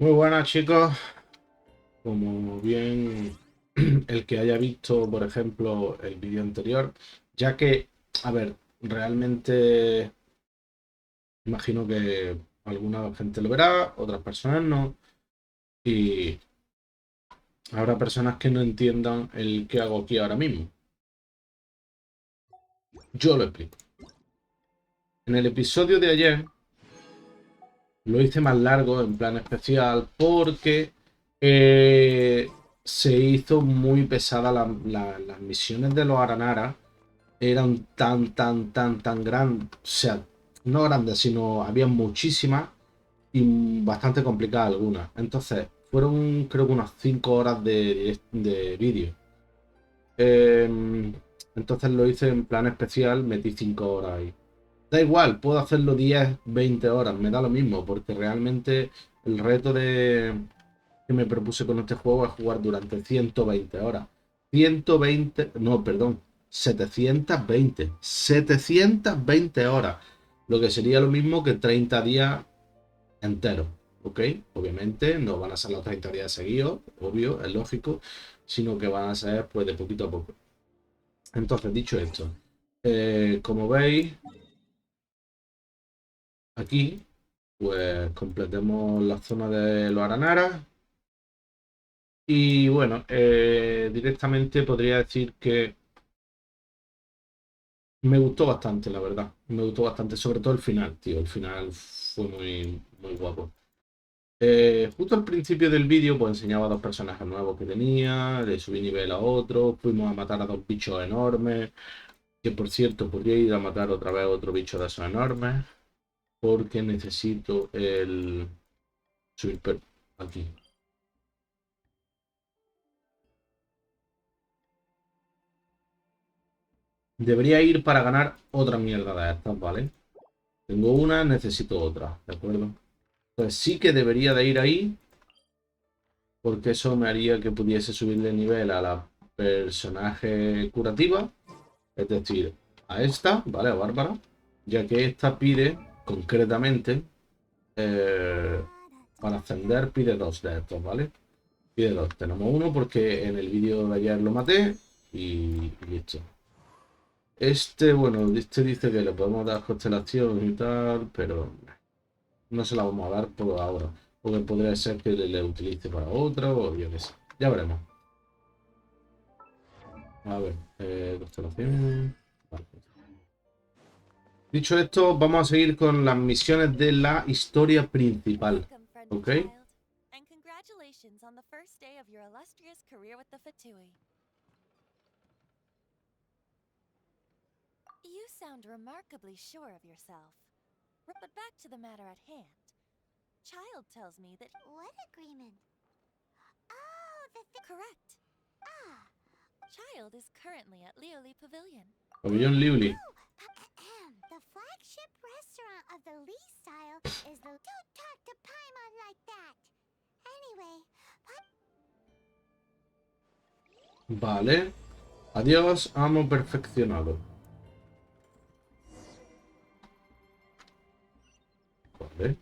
Muy buenas, chicos. Como bien el que haya visto, por ejemplo, el vídeo anterior, ya que, a ver, realmente imagino que alguna gente lo verá, otras personas no, y habrá personas que no entiendan el que hago aquí ahora mismo. Yo lo explico. En el episodio de ayer lo hice más largo, en plan especial, porque eh, se hizo muy pesada las misiones de los Aranara. Eran tan grandes, o sea, no grandes, sino había muchísimas y bastante complicadas algunas. Entonces, fueron creo que unas 5 horas de vídeo. Entonces lo hice en plan especial, metí 5 horas ahí. Da igual, puedo hacerlo 10 20 horas, me da lo mismo, porque realmente el reto que me propuse con este juego es jugar durante 120 horas. 120, no, perdón, 720 horas, lo que sería lo mismo que 30 días enteros, ¿ok? Obviamente no van a ser los 30 días seguidos, obvio, es lógico, sino que van a ser pues de poquito a poco. Entonces, dicho esto, como veis, aquí, pues completemos la zona de los Aranaras. Y bueno, directamente podría decir que me gustó bastante, la verdad. Me gustó bastante, sobre todo el final, tío. El final fue muy guapo. Justo al principio del vídeo, pues enseñaba a dos personajes nuevos que tenía, le subí nivel a otro, fuimos a matar a dos bichos enormes, que por cierto, podría ir a matar otra vez a otro bicho de esos enormes, porque necesito el subir aquí. Debería ir para ganar otra mierda de estas, ¿vale? Tengo una, necesito otra, ¿de acuerdo? Pues sí que debería de ir ahí, porque eso me haría que pudiese subirle nivel a la personaje curativa, es decir, a esta, ¿vale? A Bárbara, ya que esta pide, concretamente, eh, para ascender pide dos de estos, ¿vale? Pide dos. Tenemos uno porque en el vídeo de ayer lo maté y listo. Este, bueno, este dice que le podemos dar constelación y tal, pero no se la vamos a dar por ahora. Porque podría ser que le utilice para otra o yo qué sé. Ya veremos. A ver, constelación. Vale. Dicho esto, vamos a seguir con las misiones de la historia principal. Welcome, friendly ¿Ok? child, and congratulations on the first day of your illustrious career with the Fatui. You sound remarkably sure of yourself. But back to the matter at hand. Child tells me that... What agreement? Oh, the thing. Correct. Ah. Child is currently at Lioli Pavilion. Pabellón Liuli. The flagship restaurant of the Lee style is the... Don't talk to Paimon like that. Anyway, Vale. Adiós, amo perfeccionado. Vale.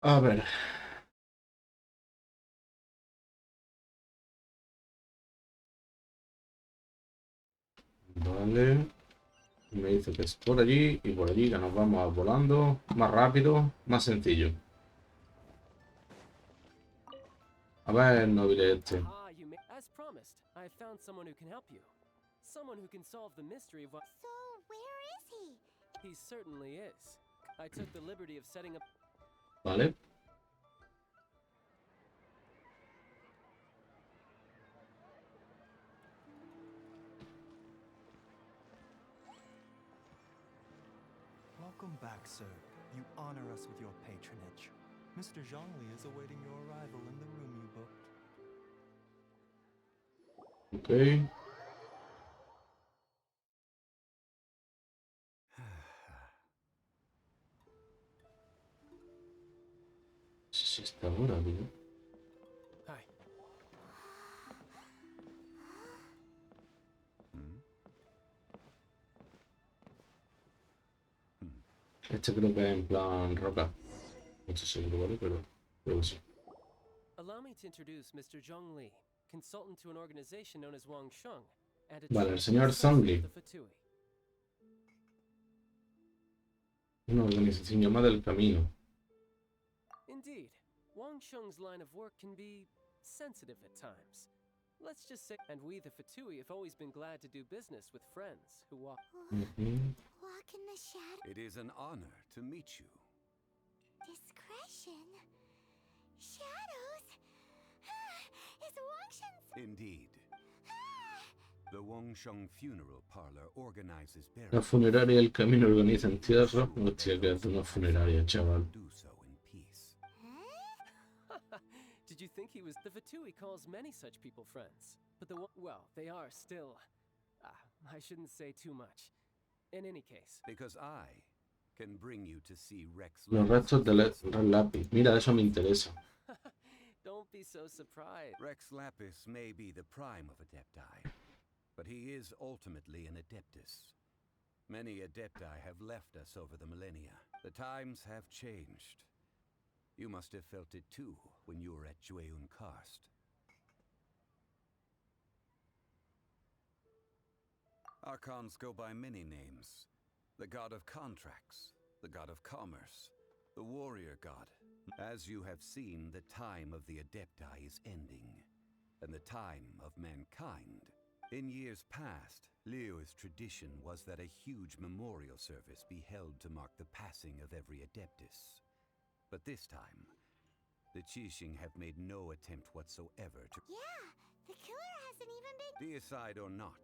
A ver. Vale. Me dice que es por allí y por allí, que nos vamos volando. Más rápido, más sencillo. A ver, Nobile este. Aha, as promised, I found someone who can help you. Someone who can solve the mystery of what so where is he? he certainly is. I took the liberty of setting up. Vale. Welcome back, sir. You honor us with your patronage. Mr. Zhongli is awaiting your arrival in the room you booked. Ok. Si está ahora, tío. Hi. Este creo que es en plan roca. No estoy seguro, ¿vale? Pero creo que sí. Allow me to introduce Mr. Zhongli, consultant to an organization known as Wangsheng, and a Vale, el chief señor Zhongli. of the Fatui. Una organización llamada El Camino. Indeed, Wangsheng's line of work can be sensitive at times. Let's just say, and we the Fatui have always been glad to do business with friends who walk. Ujú. Walk in the shadow. It is an honor to meet you. Discretion. Shadows. Is Wangshen's. Indeed. The Wangsheng Funeral Parlor organizes La burials. funeraria El Camino organiza entierros. Hostia, que hace una funeraria, chaval. Do so in peace. Did you think he was? The Fatui calls many such people friends, but well, they are still. I shouldn't say too much. In any case, Because I can bring you to see Rex Los Lapis. restos del lápiz. Mira, eso me interesa. don't be so surprised. Rex Lapis may be the prime of Adepti, but he is ultimately an Adeptus. Many Adepti have left us over the millennia. The times have changed. You must have felt it too when you were at Jueyun Karst. Archons go by many names. The god of contracts, the god of commerce, the warrior god. As you have seen, the time of the Adepti is ending, and the time of mankind. In years past, Liyue's tradition was that a huge memorial service be held to mark the passing of every Adeptus. But this time, the Qixing have made no attempt whatsoever to... Yeah, the killer hasn't even been. Deicide or not,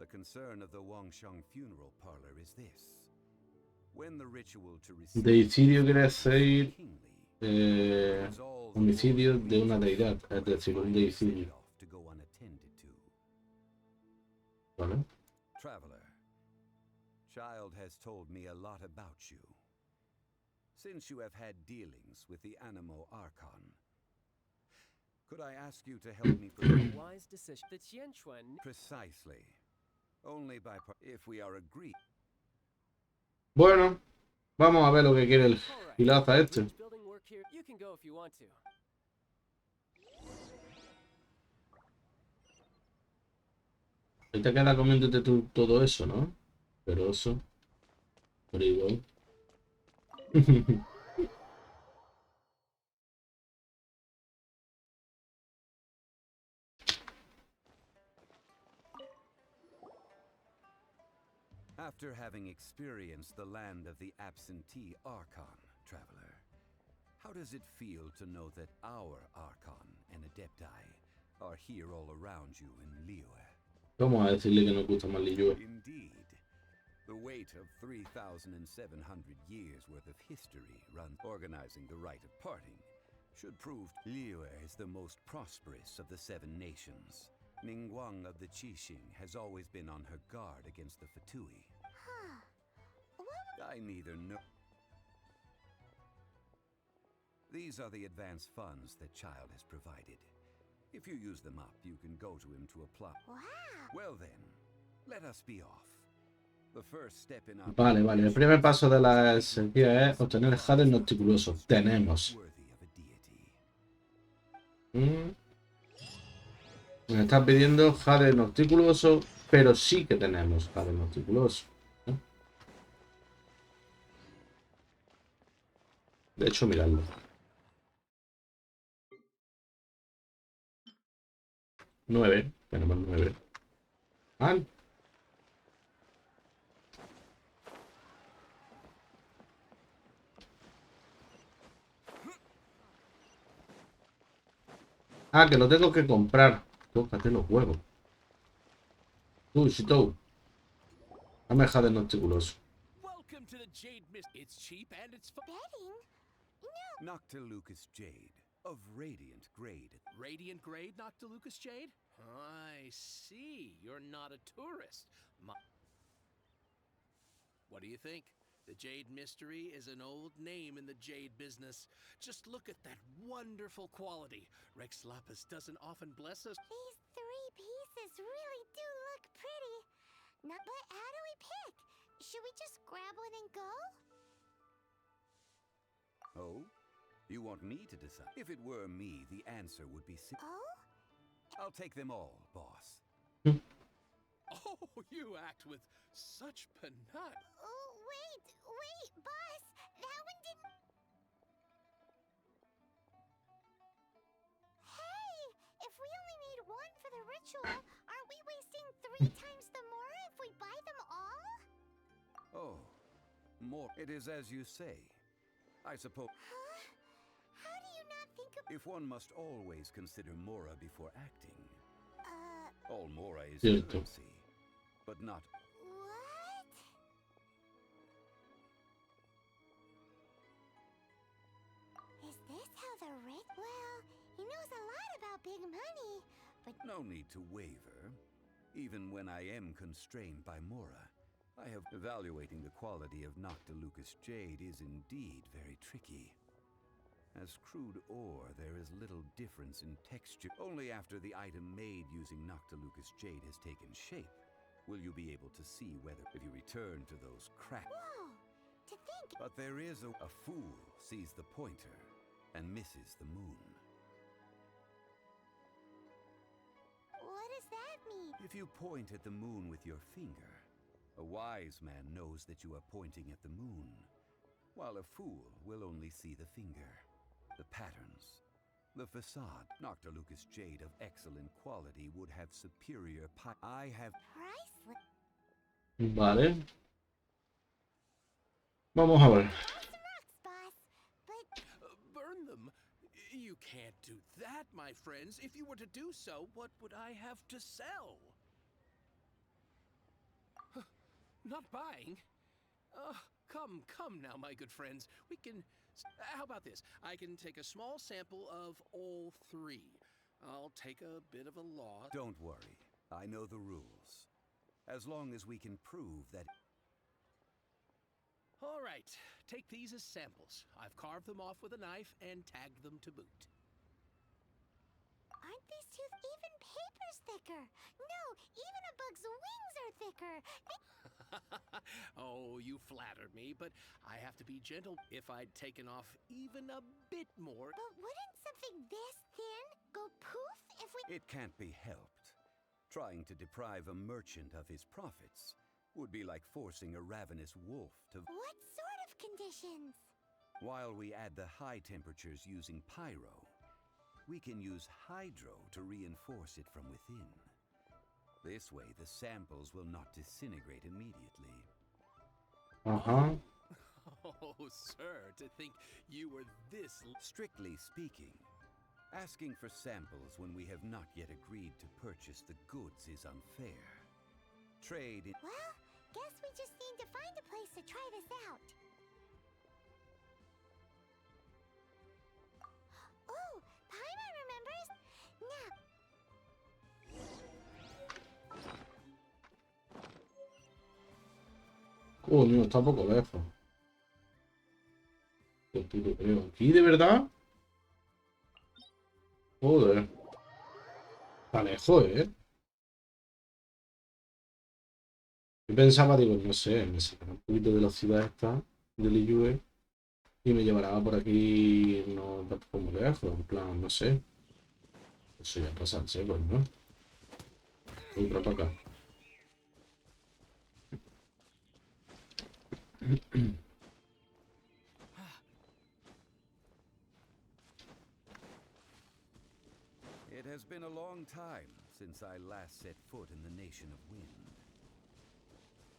the concern of the Wangsheng Funeral Parlor is this. When the ritual to receive... Deicidio quiere decir kingly, homicidio de una deidad, es decir, un deicidio. to go unattended to. ¿Vale? Traveler, Child has told me a lot about you. Since you have had dealings with the Animo Archon, could I ask you to help me Wise decision. The Qianquan. precisely? Only by if we are agreed. Bueno, vamos a ver lo que quiere el gilaza este. Building work here. You can go if you want to. Ahí te queda comiéndote tú todo eso, ¿no? Pero eso. Pero igual. After having experienced the land of the absentee Archon, Traveler, how does it feel to know that our Archon and Adepti are here all around you in Liyue? Vamos a decirle que nos gusta más Liyue. Indeed. The weight of 3,700 years worth of history runs organizing the rite of parting should prove Liyue is the most prosperous of the 7 nations. Ningguang of the Qixing has always been on her guard against the Fatui. I neither know. These are the advance funds that Child has provided. If you use them up, you can go to him to apply. Wow. Well then, let us be off. The first step in our Vale, vale. El primer paso de la sequía es obtener jade nocticuloso. Tenemos. worthy of a deity. Me están pidiendo jade nocticuloso, pero sí que tenemos jade nocticuloso. De hecho, miradlo. Nueve. Tenemos 9. Ah. Ah, que lo tengo que comprar. Tócate los huevos. Tú, Shitou. Dame jade nocticuloso. Welcome to the Jade Mist. It's cheap and it's fun. Betting? No. Noctilucous Jade, of radiant grade. Radiant grade, Noctilucous Jade? I see. You're not a tourist. What do you think? The Jade Mystery is an old name in the jade business. Just look at that wonderful quality. Rex Lapis doesn't often bless us. These 3 pieces really do look pretty. Now, but how do we pick? Should we just grab one and go? Oh? You want me to decide? If it were me, the answer would be Oh? I'll take them all, boss. Oh, you act with such panache. Oh, wait, boss. That one didn't... Hey, if we only need 1 for the ritual, aren't we wasting 3 times the more if we buy them all? Oh, more. It is as you say. I suppose. Huh? How do you not think of... If one must always consider Mora before acting. All Mora is Cierto. currency, but not. What? Is this how the rich... Well, he knows a lot about big money, but... No need to waver. Even when I am constrained by Mora, I have evaluating the quality of Noctilucous Jade is indeed very tricky. As crude ore, there is little difference in texture. Only after the item made using Noctilucous Jade has taken shape will you be able to see whether if you return to those cracks. Whoa! To think... But there is a fool sees the pointer and misses the moon. What does that mean? If you point at the moon with your finger, a wise man knows that you are pointing at the moon, while a fool will only see the finger. The patterns, the facade. Noctilucous Jade of excellent quality would have superior I have... Priceless. Vale. Vamos a ver. Some rocks, boss. But... Burn them? You can't do that, my friends. If you were to do so, what would I have to sell? Not buying? Come now, my good friends. We can... How about this? I can take a small sample of all 3. I'll take a bit of a loss. Don't worry. I know the rules. As long as we can prove that... All right. Take these as samples. I've carved them off with a knife and tagged them to boot. Aren't these 2 even paper's thicker? No, even a bug's wings are thicker. Oh, you flatter me, but I have to be gentle. If I'd taken off even a bit more... But wouldn't something this thin go poof if we... It can't be helped. Trying to deprive a merchant of his profits would be like forcing a ravenous wolf to... What sort of conditions? While we add the high temperatures using pyro, we can use hydro to reinforce it from within. This way, the samples will not disintegrate immediately. Ajá. Oh, sir, to think you were this... Strictly speaking, asking for samples when we have not yet agreed to purchase the goods is unfair. Trade in... Well, guess we just need to find a place to try this out. Oh, Paimon remembers. Now... Coño, está poco lejos. Yo puto creo. ¿Aquí de verdad? Joder. Está lejos, ¿eh? Yo pensaba, digo, no sé, me sacará un poquito de la ciudad esta, de Liyue, y me llevará por aquí, no tampoco muy lejos, en plan, no sé. Eso ya pasa en seco, ¿no? Voy para acá. It has been a long time since I last set foot in the Nation of Wind.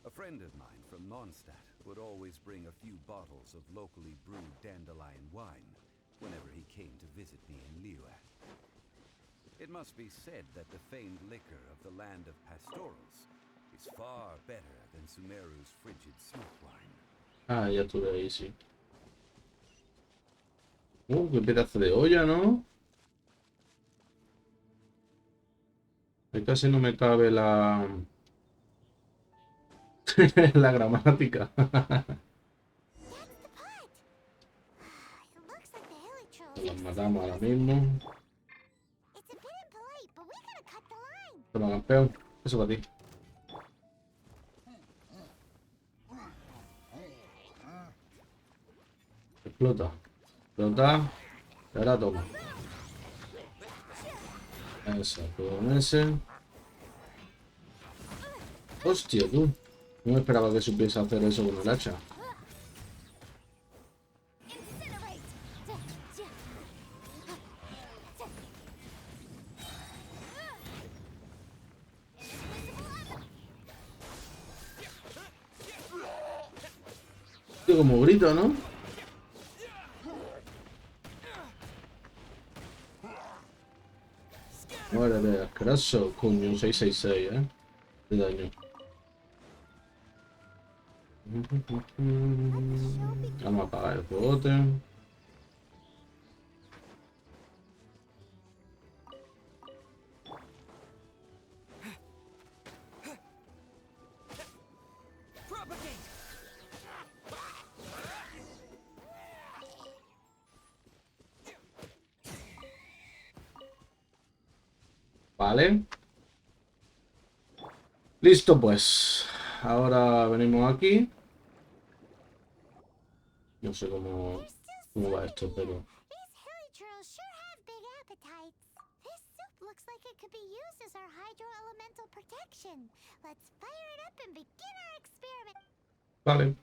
A friend of mine from Mondstadt would always bring a few bottles of locally brewed dandelion wine whenever he came to visit me in Liyue. It must be said that the famed liquor of the land of pastorals is far better than Sumeru's frigid smooth wine. Ah, ya estuve ahí, sí. Qué pedazo de olla, ¿no? Ahí casi no me cabe la... la gramática. It looks like the hilly trolls Los are matamos ahora serious. mismo. It's a bit impolite, but we gotta cut the line. Toma, campeón. Eso para ti. Explota. Explota. Y ahora toma. Eso, con ese. Hostia, tú. No me esperaba que supiese hacer eso con el hacha. Incinerate! Tío, como grito, ¿no? Muérete, asqueroso. Coño, un 666, ¿eh? De daño. Vamos a apagar el jugote. Vale. Listo, pues. Ahora venimos aquí. No sé cómo va esto, pero... These hilly trolls sure have big appetites. This soup looks like it could be used as our hydro-elemental protection. Let's fire it up and begin our experiment. Vale.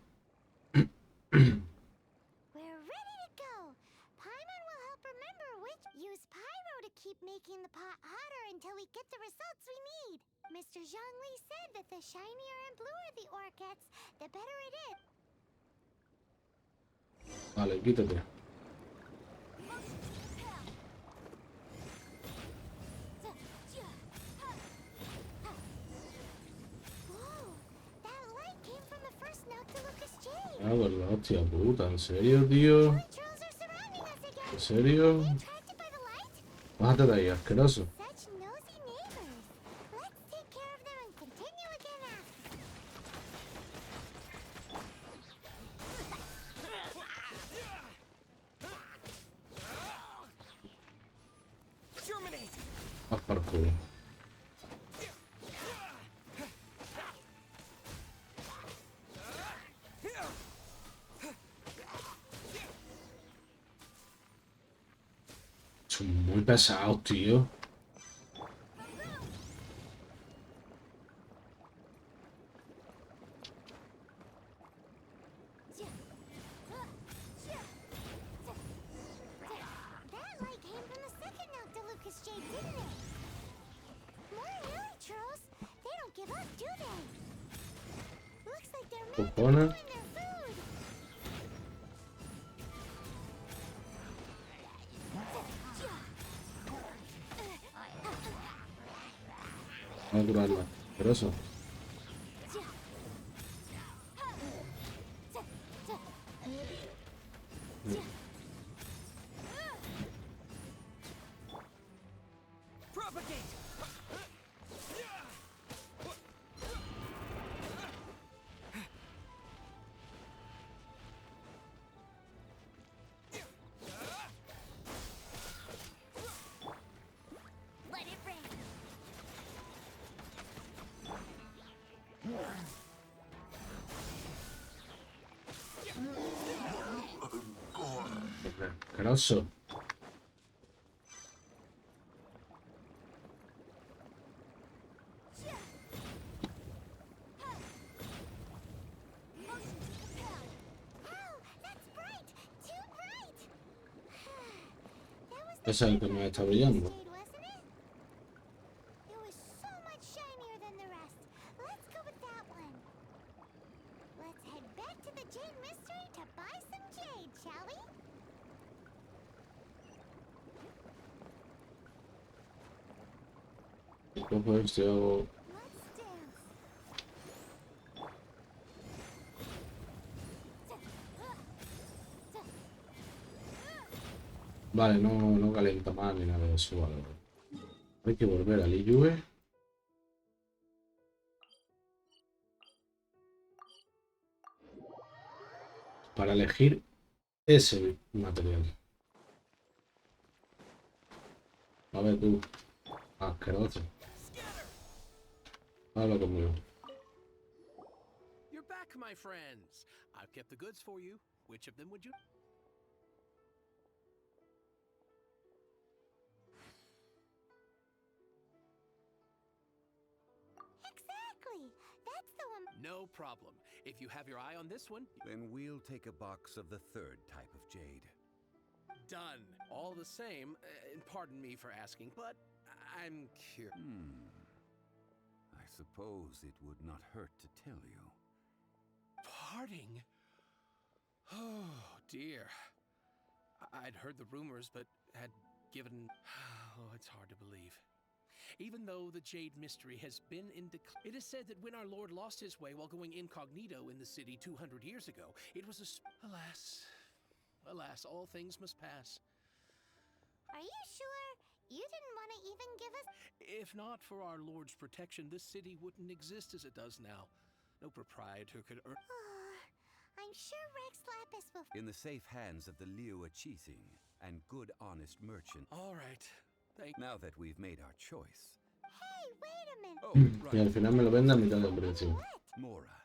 We're ready to go. Paimon will help remember which. Use pyro to keep making the pot hotter until we get the results we need. Mr. Zhongli said that the shinier and bluer the ore gets, the better it is. Vale, quítate. Whoa, that light came from the first Noctilucous Jade. Ah, verdad, hostia puta. ¿En serio, tío? Hilly trolls are surrounding us again. ¿En serio? Attracted by the light? Bájate de ahí, asqueroso. Such nosy neighbors. Let's take care of them and continue again after. Haz para el culo. Son muy pesados, tío. That light came from the second Noctilucous Jade, didn't it? More hilly trolls. They don't give up, do they? Looks like they're mad to Cojones. ruin their food. Vamos a curarla. Asqueroso. Let it rain. Asqueroso. Oh, that's bright. Too bright. That was Ese es el que me está brillando. Jade, wasn't it? It was so much shinier than the rest. Let's go with that one. Let's head back to the Jade Mystery to buy some jade, shall we? Y cojo este y hago... Let's dance. Vale, no calienta más ni nada de eso, vale. Hay que volver al IUE. Para elegir ese material. A ver tú, asqueroso. Habla conmigo. You're back, my friends. I've kept the goods for you. Which of them would you? Exactly! That's the one. No problem. If you have your eye on this one, Then we'll take a box of the third type of jade. done. All the same, and pardon me for asking, but I'm curious. I suppose it would not hurt to tell you. Parting? Oh, dear. I'd heard the rumors, but had given... Oh, it's hard to believe. Even though the Jade Mystery has been in decline, it is said that when our Lord lost his way while going incognito in the city 200 years ago, it was alas, alas, all things must pass. Are you sure? You didn't want to even give us. If not for our Lord's protection, this city wouldn't exist as it does now. No proprietor could earn... I'm sure Rex Lapis will. In the safe hands of the Liu Achising and good honest merchant. All right. Thank... Now that we've made our choice. Hey, wait a minute. Oh, Y al right. final me lo vende a mitad de precio. Mora,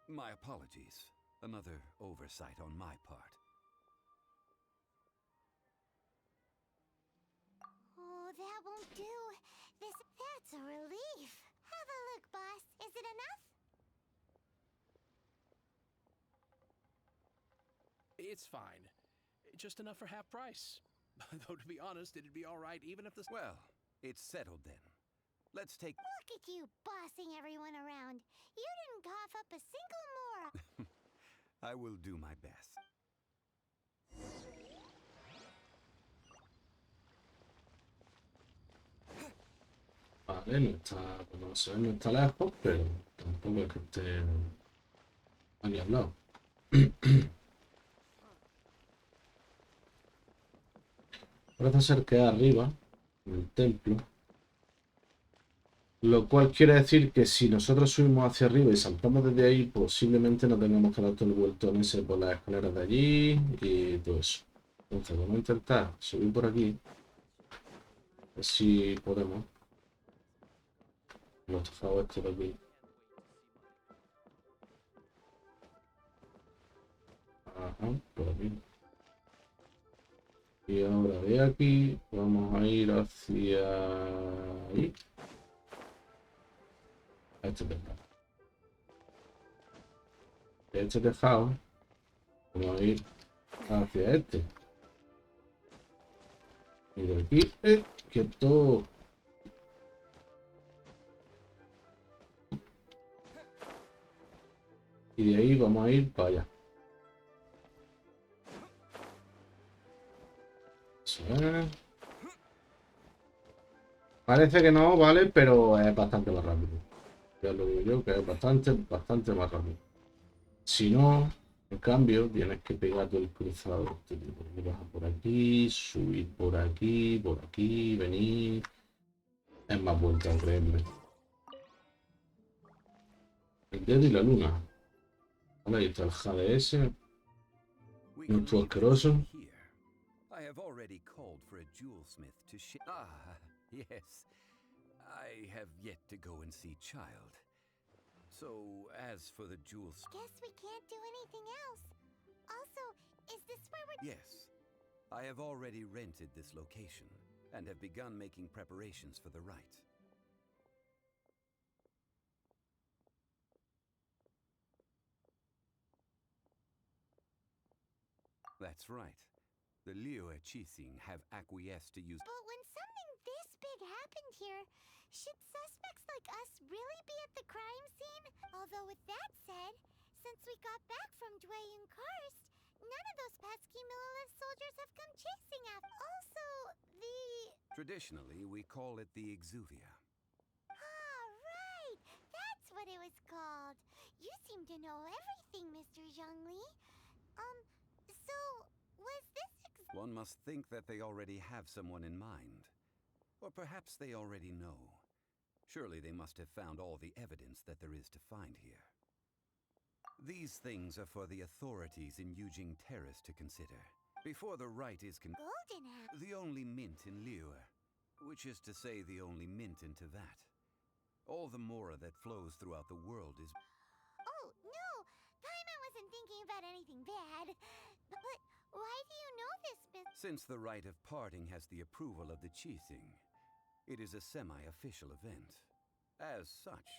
my apologies. Another oversight on my part. Oh, that won't do. That's a relief. Have a look, boss. Is it enough? It's fine. Just enough for half price. Though, to be honest, it'd be all right even if the... Well, it's settled then. Let's take... Look at you bossing everyone around. You didn't cough up a single more. I will do my best. Vale, no está, como se ve, no está lejos, pero tampoco es que esté aquí al lado. Parece ser que es arriba, en el templo. Lo cual quiere decir que si nosotros subimos hacia arriba y saltamos desde ahí, posiblemente no tengamos que dar todo el vueltón ese por las escaleras de allí y todo eso. Entonces vamos a intentar subir por aquí. A ver si podemos. Hemos tocado esto de aquí. Ajá, por aquí. Y ahora de aquí vamos a ir hacia ahí. A este tejado. De este tejado vamos a ir hacia este. Y de aquí, quieto. Y de ahí vamos a ir para allá. Eso es. Parece que no, vale, pero es bastante más rápido. Ya lo digo yo, que es bastante más rápido. Si no, en cambio, tienes que pegar todo el cruzado. Bajar por aquí, subir por aquí, venir. Es más vuelta, créeme. El dedo y la luna. Vale, ahí está el jade ese. We No can too leave asqueroso. this here. I have already called for a jewelsmith to yes. I have yet to go and see Child. So, as for the jewels... Guess we can't do anything else. Also, is this where we're... Yes. I have already rented this location and have begun making preparations for the rite. That's right. The Liu Achising have acquiesced to use... But when something this big happened here, should suspects like us really be at the crime scene? Although with that said, since we got back from Dwayne Karst, none of those pesky Millilith soldiers have come chasing after. Also, the... Traditionally, we call it the Exuvia. Ah, right! That's what it was called. You seem to know everything, Mr. Zhongli. So, was this One must think that they already have someone in mind. Or perhaps they already know. Surely they must have found all the evidence that there is to find here. These things are for the authorities in Yujing Terrace to consider. Before the right is Golden apple. the only mint in Liyue, which is to say the only mint in Tevat. All the mora that flows throughout the world is... Oh, no! Paimon wasn't thinking about anything bad. But why do you know this Since the rite of parting has the approval of the Qixing, it is a semi-official event. As such,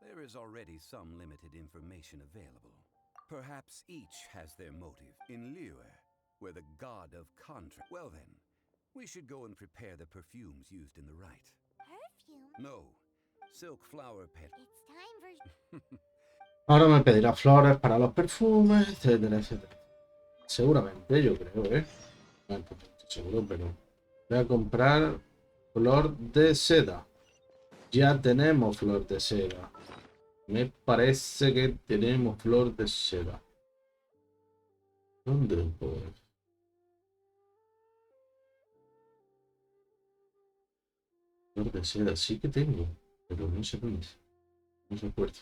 there is already some limited information available. Perhaps each has their motive. In Liyue, where the god of contract... Well then, we should go and prepare the perfumes used in the rite. perfume? No, silk flower pet... It's time for... Ahora me pedirá flores para los perfumes, etcétera, etcétera. Seguramente, yo creo, ¿eh? No estoy seguro, pero... Voy a comprar flor de seda. Ya tenemos flor de seda. Me parece que tenemos flor de seda. ¿Dónde lo puedo ver? Flor de seda, sí que tengo, pero no sé dónde. No recuerdo.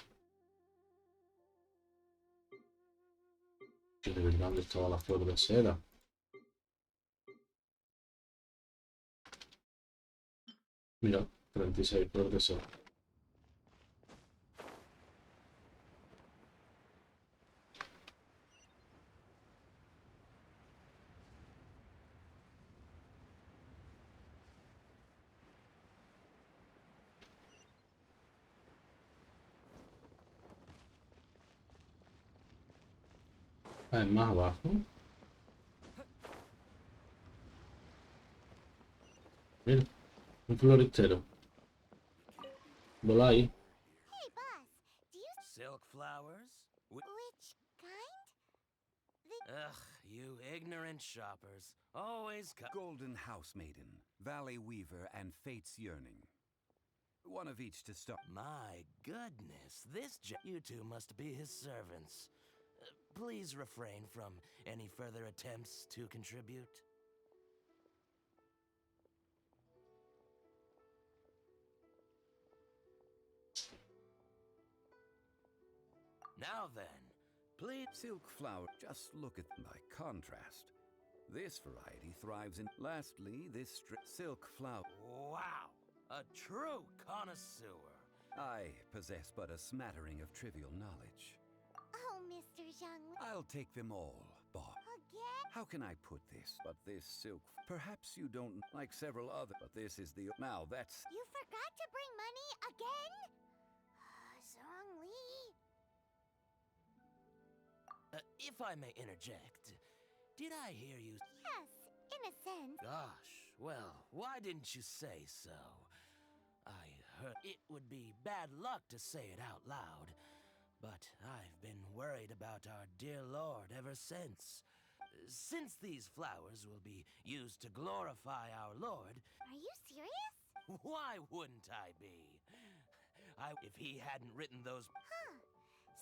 Que de verdad, ¿dónde estaba la flor de seda? Mira, 36 flor de seda. Ah, es más abajo. Mira, un floristero. Vola ahí. Hey, boss, do you... Silk flowers? Which kind? Ugh, you ignorant shoppers. Always Golden House Maiden, Valley Weaver, and Fate's Yearning. One of each to start. My goodness, you two must be his servants. Please refrain from any further attempts to contribute. Now then, please... Silk flower, just look at by contrast. This variety thrives in... Lastly, this silk flower... Wow, a true connoisseur. I possess but a smattering of trivial knowledge. Oh, Mr. Zhongli. I'll take them all, Bob. Again? How can I put this? But this silk... Perhaps you don't like several other... But this is the... Now that's... You forgot to bring money again? Zhongli. If I may interject, did I hear you... Yes, in a sense. Gosh, well, why didn't you say so? I heard it would be bad luck to say it out loud, but I've been worried about our dear Lord ever since. Since these flowers will be used to glorify our Lord... Are you serious? Why wouldn't I be? If he hadn't written those... Huh.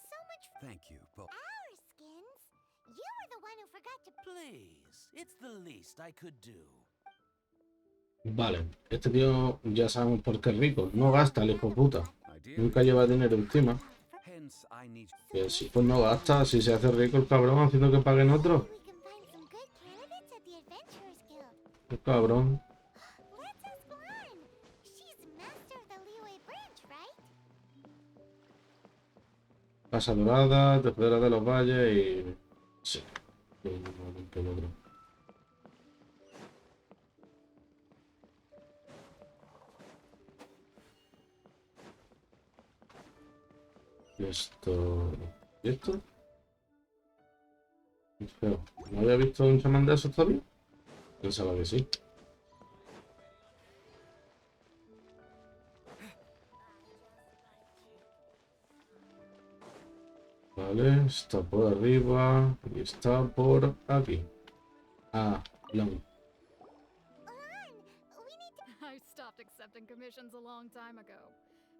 So much for Thank you, Bob. our skins. You were the one who forgot to... Please, it's the least I could do. Vale, este tío ya sabemos por qué es rico. No gasta el hijo puta. Nunca lleva dinero encima. Hence, I need... Que si pues no gasta, si se hace rico el cabrón haciendo que paguen otro. We can find some good candidates at the Adventurers Guild. El cabrón. Let's ask Lan. She's master of the Liyue branch, right? Casa Dorada, Tejedora de los Valles y... Sí. El otro. Y esto... ¿Y esto? Feo. ¿No había visto un chamán de esos todavía? Pensaba que sí. Vale, está por arriba y está por aquí. Ah, Long. Lan, we need to... I stopped accepting commissions a long time ago.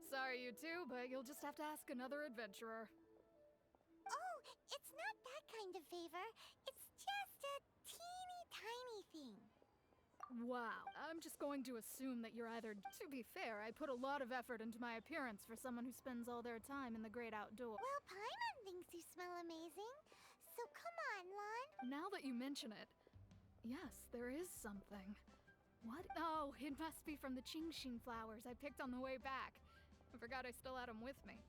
Sorry, you two, but you'll just have to ask another adventurer. Oh, it's not that kind of favor. It's just a teeny tiny thing. Wow, I'm just going to assume that you're either. To be fair, I put a lot of effort into my appearance for someone who spends all their time in the great outdoors. Well, Paimon thinks you smell amazing. So come on, Lon. Now that you mention it, yes, there is something. What? Oh, it must be from the Qingxin flowers I picked on the way back. I forgot I still had them with me.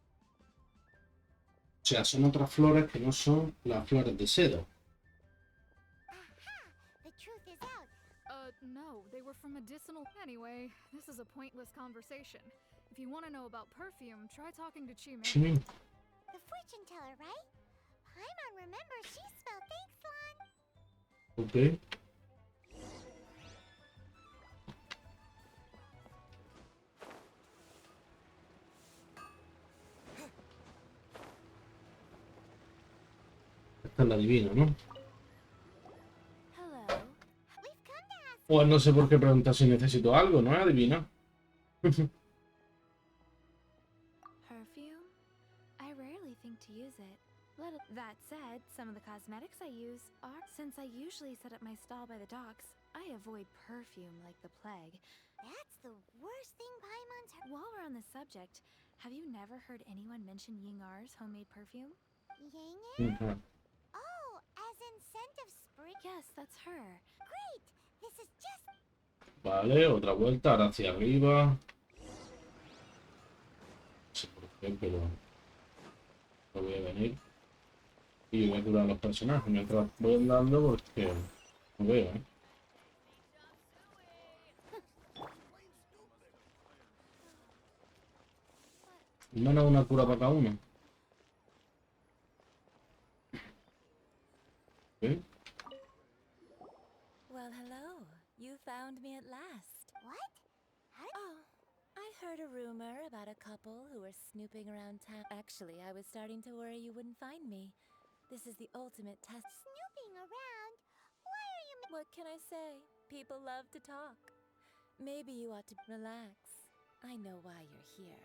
O sea, son otras flores que no son las flores de cedo. Aha! The truth is out. No, they were from medicinal. Anyway, this is a pointless conversation. If you want to know about perfume, try talking to Chi Mei. The fortune teller, right? Paimon remembers she smelled. Thanks, Lon. Ok. Esta es la divina, ¿no? Hello. We've come to ask. Pues no sé por qué preguntar si necesito algo, ¿no es adivina? Perfume? I rarely think to use it. That said, some of the cosmetics I use are. Since I usually set up my stall by the docks, I avoid perfume like the plague. That's the worst thing Paimon's heard. While we're on the subject, have you never heard anyone mention Yingar's homemade perfume? Yang? Ujú. Oh, as in scent of spring? Yes, that's her. Great! This is just. Vale, otra vuelta, ahora hacia arriba. No sé por qué, pero no voy a venir. Y voy a curar a los personajes mientras voy andando porque no veo, ¿eh? Menos una cura para cada uno. ¿Ok? Well, hello. You found me at last. What? Oh, I heard a rumor about a couple who were snooping around town. Actually, I was starting to worry you wouldn't find me. This is the ultimate test. Snooping around? Why are you. What can I say? People love to talk. Maybe you ought to relax. I know why you're here.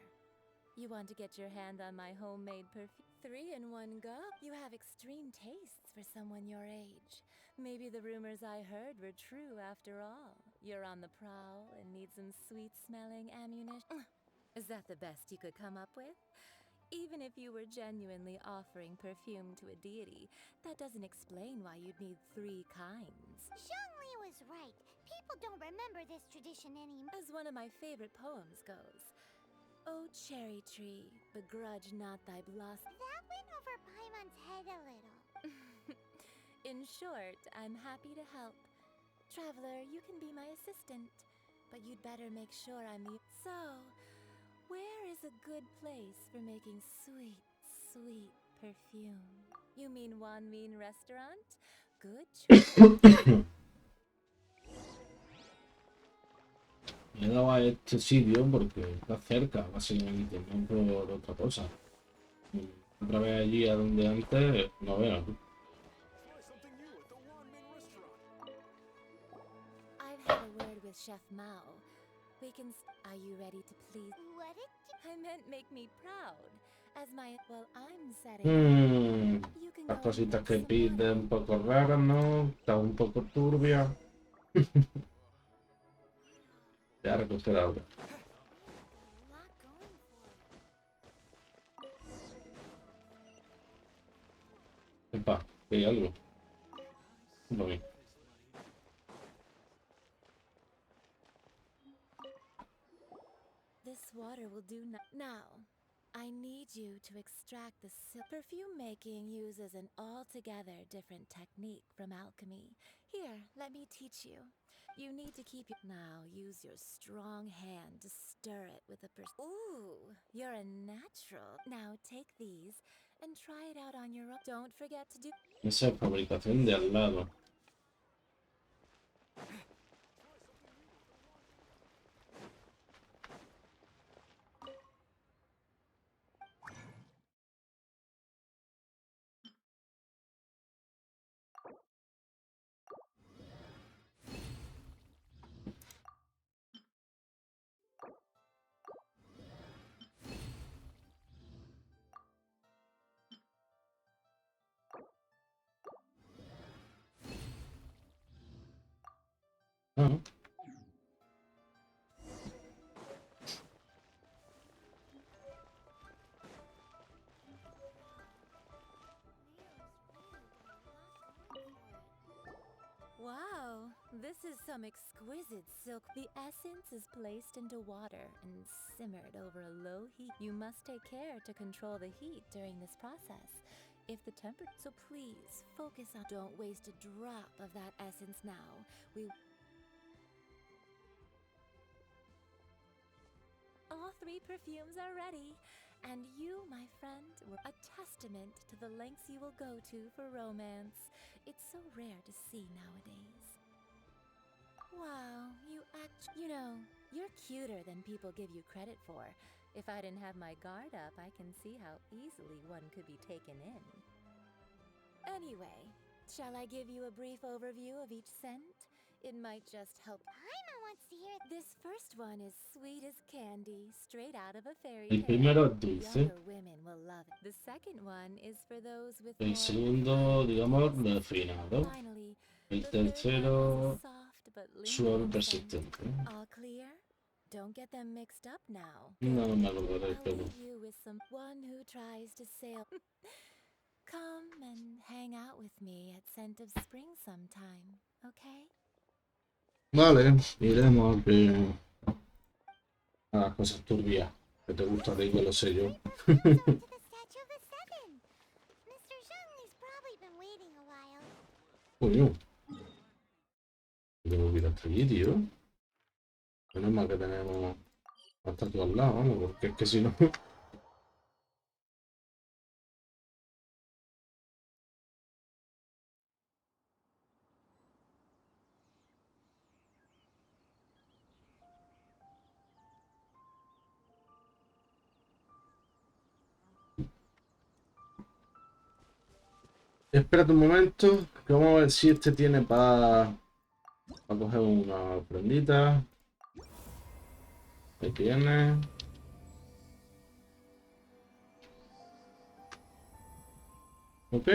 You want to get your hand on my homemade perfume? 3 in 1 go? You have extreme tastes for someone your age. Maybe the rumors I heard were true after all. You're on the prowl and need some sweet-smelling ammunition. Is that the best you could come up with? Even if you were genuinely offering perfume to a deity, that doesn't explain why you'd need 3 kinds. Zhongli was right. People don't remember this tradition anymore. As one of my favorite poems goes, "O cherry tree, begrudge not thy blossom." That went over Paimon's head a little. In short, I'm happy to help. Traveler, you can be my assistant, but you'd better make sure I'm the... So, where is a good place for making sweet, sweet perfume? You mean Wan Mean Restaurant? Good choice. Me he dado a este sitio porque está cerca, básicamente, no por otra cosa. Otra vez allí a donde antes, no veo. I've had a word with Chef Mao. We can... Are you ready to please? What did you. I meant make me proud. As my... Well, I'm setting... You can Las go cositas and que make some pide money. un poco raras, ¿no? Está un poco turbia. Ya recoger algo. Not going for it. Epa, que hay algo. Lo vi. This water will do now. I need you to extract the perfume making uses an altogether different technique from alchemy. Here, let me teach you. You need to keep it. Now use your strong hand to stir it with a Ooh, you're a natural. Now take these and try it out on your own. Don't forget to do. Esa es fabricación de al lado. Ah, Wow, this is some exquisite silk. The essence is placed into water and simmered over a low heat. You must take care to control the heat during this process. If the temperature, so please focus on. Don't waste a drop of that essence now. All 3 perfumes are ready, and you, my friend, were a testament to the lengths you will go to for romance. It's so rare to see nowadays. Wow, you know, you're cuter than people give you credit for. If I didn't have my guard up, I can see how easily one could be taken in. Anyway, shall I give you a brief overview of each scent? It might just help. Paimon wants to hear This first one is sweet as candy, straight out of a fairy el tale. primero es dulce. Younger women will love it. The second one is for those with El more segundo, digamos, refinado. Finally, El the third one tercero, has a soft but suave lingering scent. persistente. All clear? Don't get them mixed up now. No me acuerdo del I'll pelo. leave you with one who tries to sail. Come and hang out with me at Scent of Spring sometime, okay? Vale, iremos a las cosas turbias. Que te gusta de ahí, que lo sé yo. to the Statue of the Seven. Mr. Zhongli's probably been waiting a while. Coño. Tengo que ir hasta allí, tío. Menos mal que tenemos hasta aquí al lado, vamos, porque es que si no. Espérate un momento, que vamos a ver si este tiene para coger una prendita. Ahí tiene. Ok.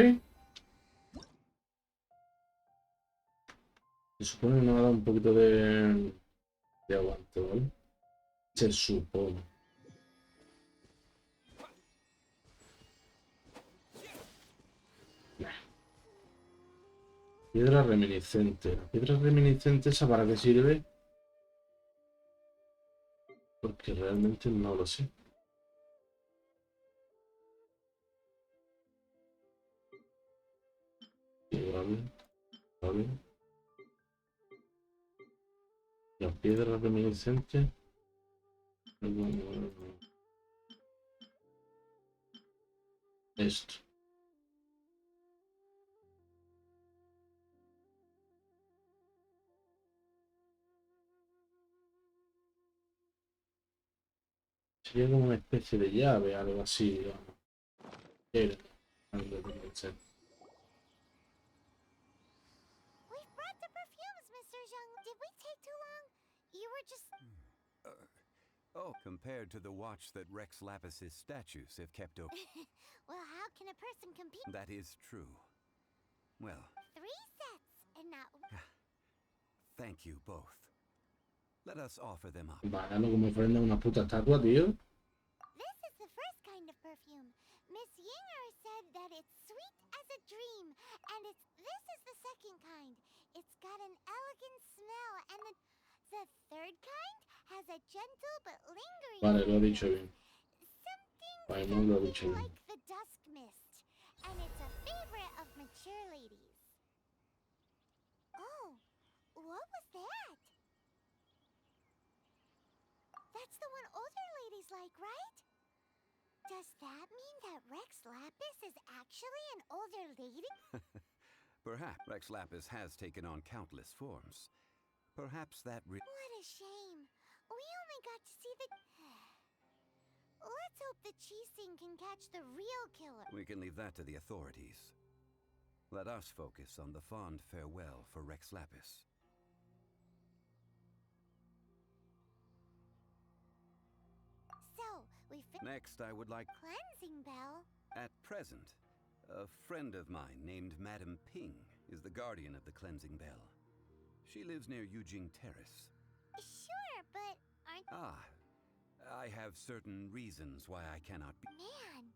Se supone que nos va a dar un poquito de aguante, ¿vale? Se supone. Nah. Piedra reminiscente. ¿La piedra reminiscente esa para qué sirve? Porque realmente no lo sé. Vale. La piedra reminiscente. Esto. Sería como una especie de llave, algo así, digamos. Piedra reminiscente. We've brought the perfumes, Mr. Zhongli. Did we take too long? You were just... Oh, compared to the watch that Rex Lapis's statues have kept open. Well, how can a person compete? That is true. Well, 3 sets, and not... thank you both. Let us offer them up. Vale, como ofrenda una puta estatua, tío. This is the first kind of perfume. Miss Yinger said that it's sweet as a dream, and this is the second kind. It's got an elegant smell, and the third kind has a gentle but lingering Vale, lo ha dicho fragrance. bien. Paimon lo ha dicho bien. Like the dusk mist, and it's a favorite of mature ladies. Oh, what was that? That's the one older ladies like, right? Does that mean that Rex Lapis is actually an older lady? Perhaps Rex Lapis has taken on countless forms. Perhaps that What a shame. We only got to see the... Let's hope the Chising can catch the real killer. we can leave that to the authorities. Let us focus on the fond farewell for Rex Lapis. So, we Next, I would like... Cleansing Bell. At present, a friend of mine named Madame Ping is the guardian of the Cleansing Bell. She lives near Eugene Terrace. Sure, but aren't... Ah, I have certain reasons why I cannot be. Man,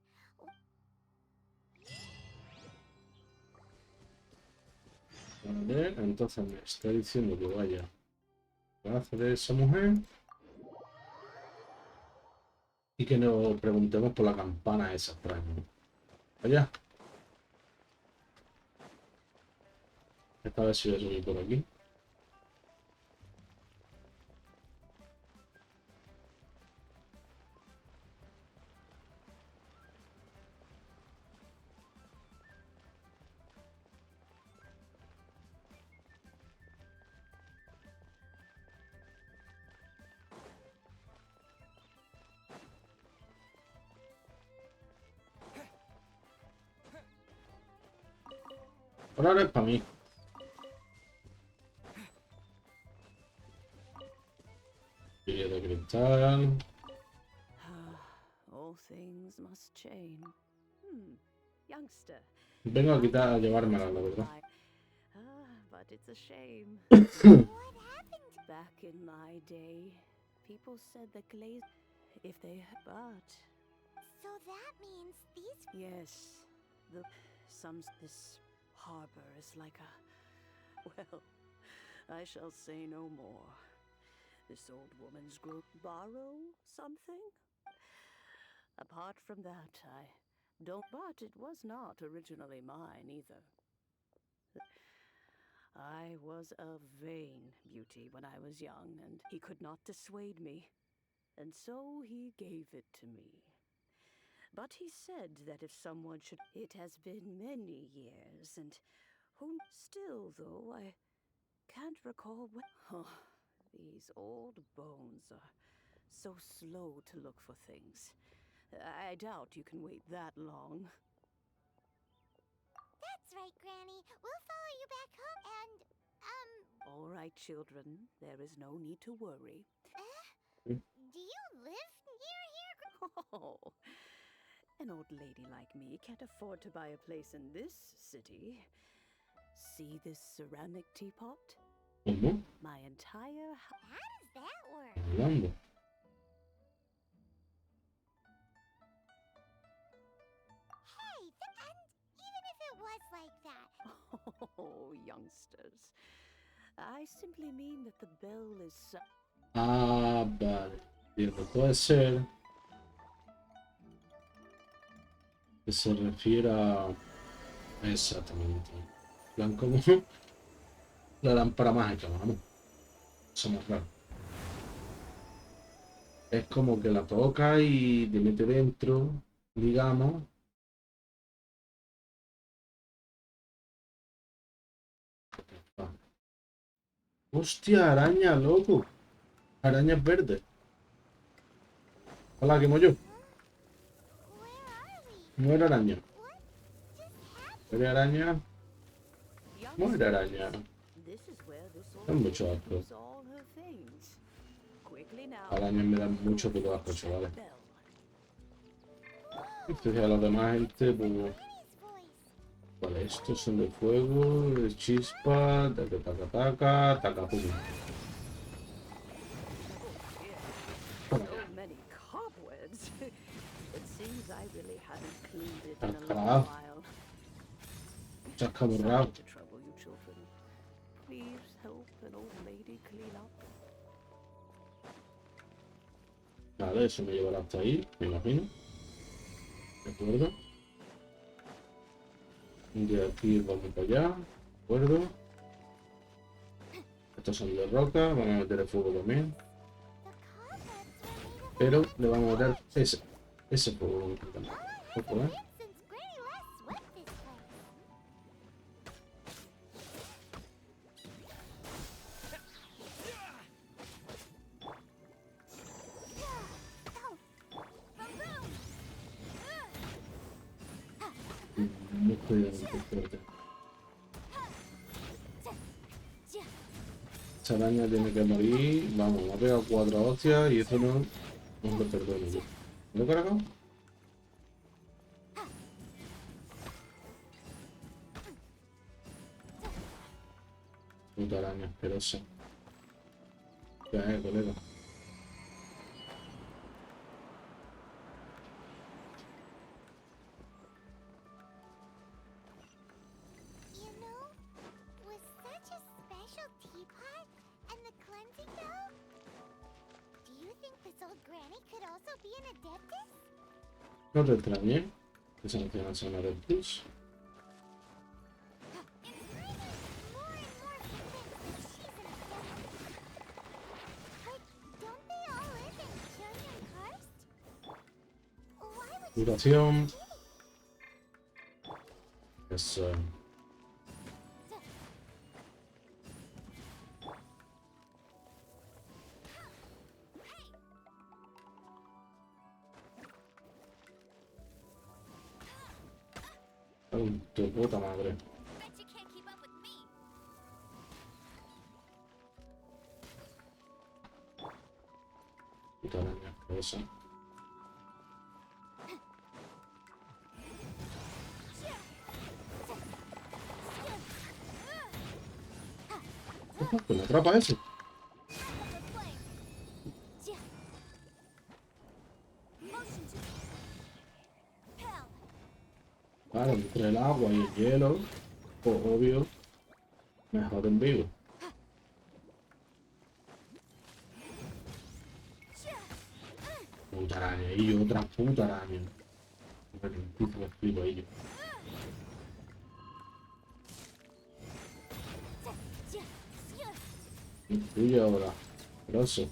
Vale, entonces me está diciendo que vaya a hacer esa mujer y que nos preguntemos por la campana esa extraña. Allá. Esta vez sí voy a subir por aquí. Ahora es para mí. Guía de cristal. All things must change. Youngster. Vengo a quitar a llevármela, la verdad. But it's a shame. what happened? Back in my day, people said the glaze if they but So that means these... yes, this harbor is like a well, I shall say no more. This old woman's group borrow something? Apart from that, I don't, but it was not originally mine either. I was a vain beauty when I was young, and he could not dissuade me, and so he gave it to me. But he said that if someone should... It has been many years, and who still, though, I can't recall when... Oh, these old bones are so slow to look for things. I doubt you can wait that long. That's right, Granny. We'll follow you back home and, All right, children, there is no need to worry. do you live near here? Oh, an old lady like me can't afford to buy a place in this city. See this ceramic teapot? ¿Cómo? My entire How does that work? Hablando. Hey, and even if it was like that, Oh, youngsters. I simply mean that the bell is... Ah, vale. Entiendo. Puede ser que se refiera a... Exactamente. En plan como la lámpara mágica, vamos. Eso es más raro. Es como que la toca y te mete dentro, digamos. Hostia, araña, loco. Arañas verdes. Hola, quemo yo. where are we? Muere araña. What just happened? Muere araña. Muere araña. This is where this old Es mucho lady asco. keeps all her things. Quickly now. Arañas me dan mucho puto asco, chavales. Bell. Entonces a la demás gente, pues... Granny's voice. Vale, estos son de fuego, de chispa, taca taca taca, taca pum. So many cobwebs. It seems I really haven't cleaned it in a long Carajo. while. Chasca Sorry borrado. to trouble you, children. Please help an old lady clean up. Vale, eso me llevará hasta ahí, me imagino. De acuerdo. De aquí vamos para allá. De acuerdo. Estos son de roca, vamos a meter el fuego también. The cobwebs were made of... Pero le vamos a meter ese fuego. Ojo, Been since Granny last swept this place. No estoy dando fuerte. Esa araña tiene que morir. Vamos, me ha pegado 4 hostias y eso no lo perdono yo. ¿Me lo he cargado? Puta araña asquerosa. ¿Qué es, colega? You know, with such a special teapot and the cleansing dough, do you think this old granny could also be an adeptus? No te extrañé que se mencionase una Adeptus. More and more convinced that she's an adeptus. But don't they all live in Chillian Karst? Why would she Duración. be? Eso. Ay, tu puta madre. Bet you can't keep up with me. Puta araña asquerosa. ¿Me atrapa eso? Claro, entre el agua y el hielo, pues obvio, me joden vivo. Puta araña, y yo otra puta araña. Me explico a ello. Y ahora, grosso.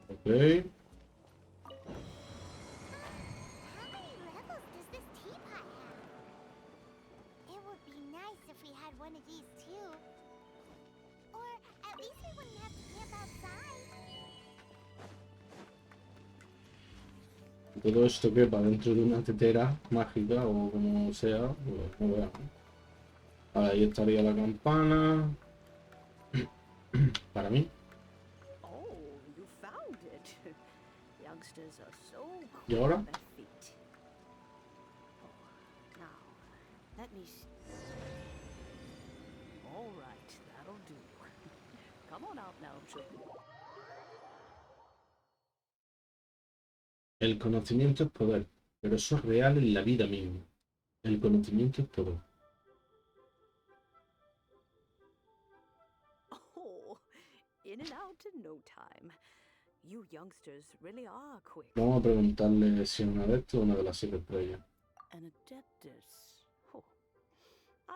Ok. How many levels does this teapot have? It would be nice if we had one of these too. Or at least we wouldn't have to camp outside. Todo esto que va dentro de una tetera mágica o como sea, pues no veamos. Ahora ahí estaría la campana. Para mí. Oh, you found it. Youngsters are so ¿Y quick ahora? on their feet. Oh, now, let me see. All right, that'll do. Come on out now, children. El conocimiento es poder, pero eso es real en la vida misma. El conocimiento es poder. Oh, in and out in no time. You youngsters really are quick. Vamos a preguntarle si es una de estas o una de las 7 estrellas. An adeptus. Oh.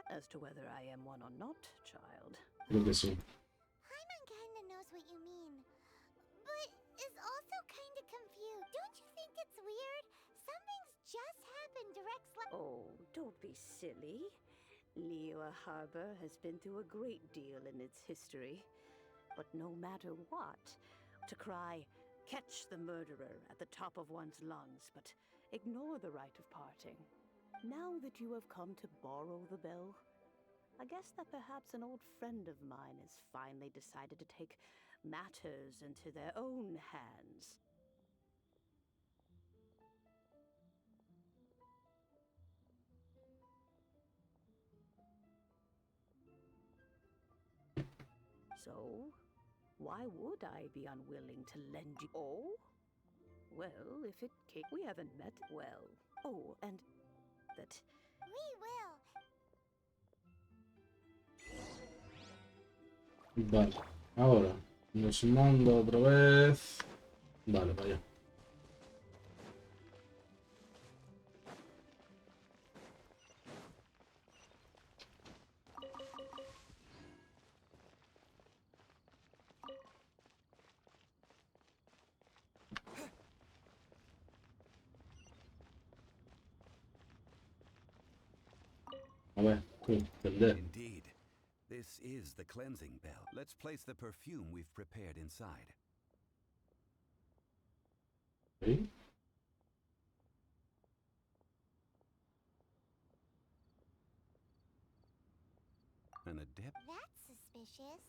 As to whether I am one or not, child. Creo que sí. Paimon kinda knows what you mean, but is also kinda confused. Don't you think it's weird? Something's just happened Oh, don't be silly. Liyue Harbor has been through a great deal in its history. But no matter what, to cry, catch the murderer at the top of one's lungs, but ignore the rite of parting. Now that you have come to borrow the bell, I guess that perhaps an old friend of mine has finally decided to take matters into their own hands. So, why would I be unwilling to lend you? Oh? Well, if it came, we haven't met well. Oh, and that. We will. Vale, ahora nos manda otra vez. Vale, vaya. A ver, tú, vender. Indeed. This is the cleansing bell. Let's place the perfume we've prepared inside. ¿Sí? adept? That's suspicious.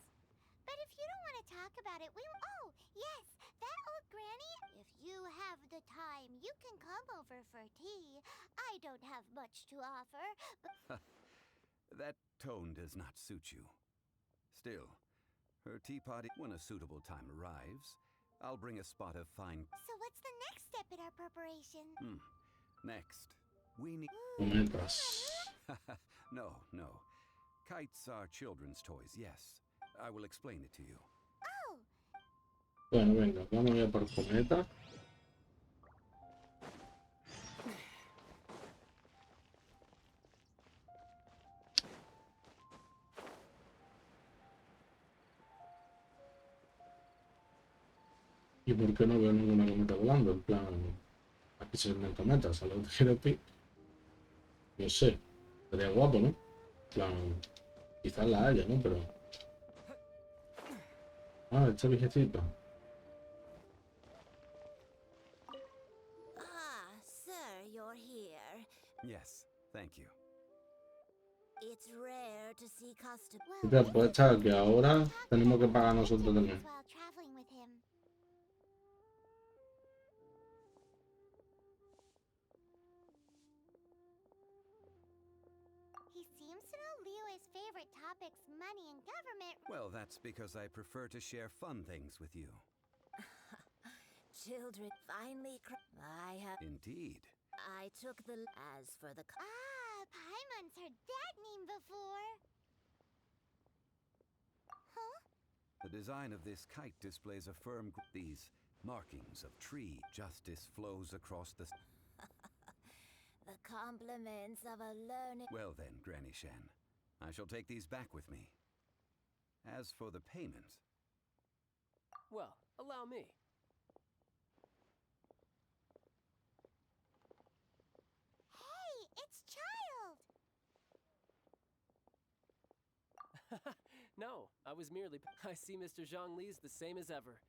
But if you don't want to talk about it, we... Oh, yes, that old granny. If you have the time, you can come over for tea. I don't have much to offer, but... That tone does not suit you. Still, her teapot, when a suitable time arrives, I'll bring a spot of fine... So what's the next step in our preparation? Next, we need... Cometas. No. Kites are children's toys, yes. I will explain it to you. Oh! Bueno, venga, vamos ya por cometa. ¿Y por qué no veo ninguna cometa volando? En plan, aquí se ven cometas, a la gerente. No sé, sería guapo, ¿no? En plan, quizás la haya, ¿no? Pero... Ah, este viejecito. Ah, sir, you're here. Yes, thank you. It's rare to see custom. Y te apuestas que ahora tenemos que pagar nosotros también. While traveling with him. He seems to know Leo's favorite topics, money and government. Well, that's because I prefer to share fun things with you. Children finally I have. Indeed. I took the. As for the. Ah, Paimon's heard that name before. Huh? The design of this kite displays a firm... These markings of tree justice flows across the... The compliments of a learned. Well then, Granny Shan, I shall take these back with me. As for the payment... Well, allow me. Hey, it's Child! No, I was merely... I see Mr. Zhongli's the same as ever.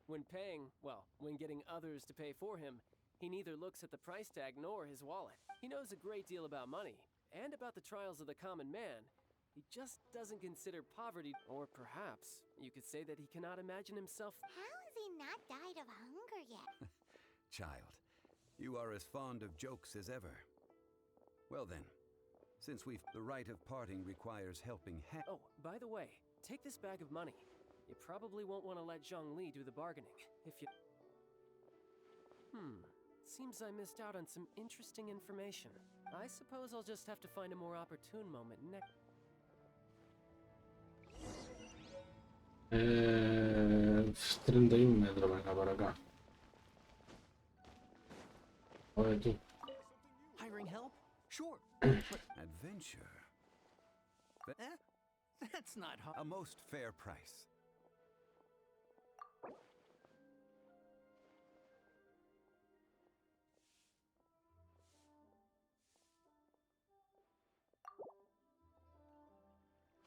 When paying, well, when getting others to pay for him, he neither looks at the price tag nor his wallet. He knows a great deal about money, and about the trials of the common man. He just doesn't consider poverty, or perhaps you could say that he cannot imagine himself... How has he not died of hunger yet? Child, you are as fond of jokes as ever. Well then, since the rite of parting requires helping hand... Oh, by the way, take this bag of money. You probably won't want to let Zhongli do the bargaining, if you... Seems I missed out on some interesting information. I suppose I'll just have to find a more opportune moment next... 31 metros, venga, para acá. A ver tú. Hiring help? Sure. Adventure? That's not hard. A most fair price.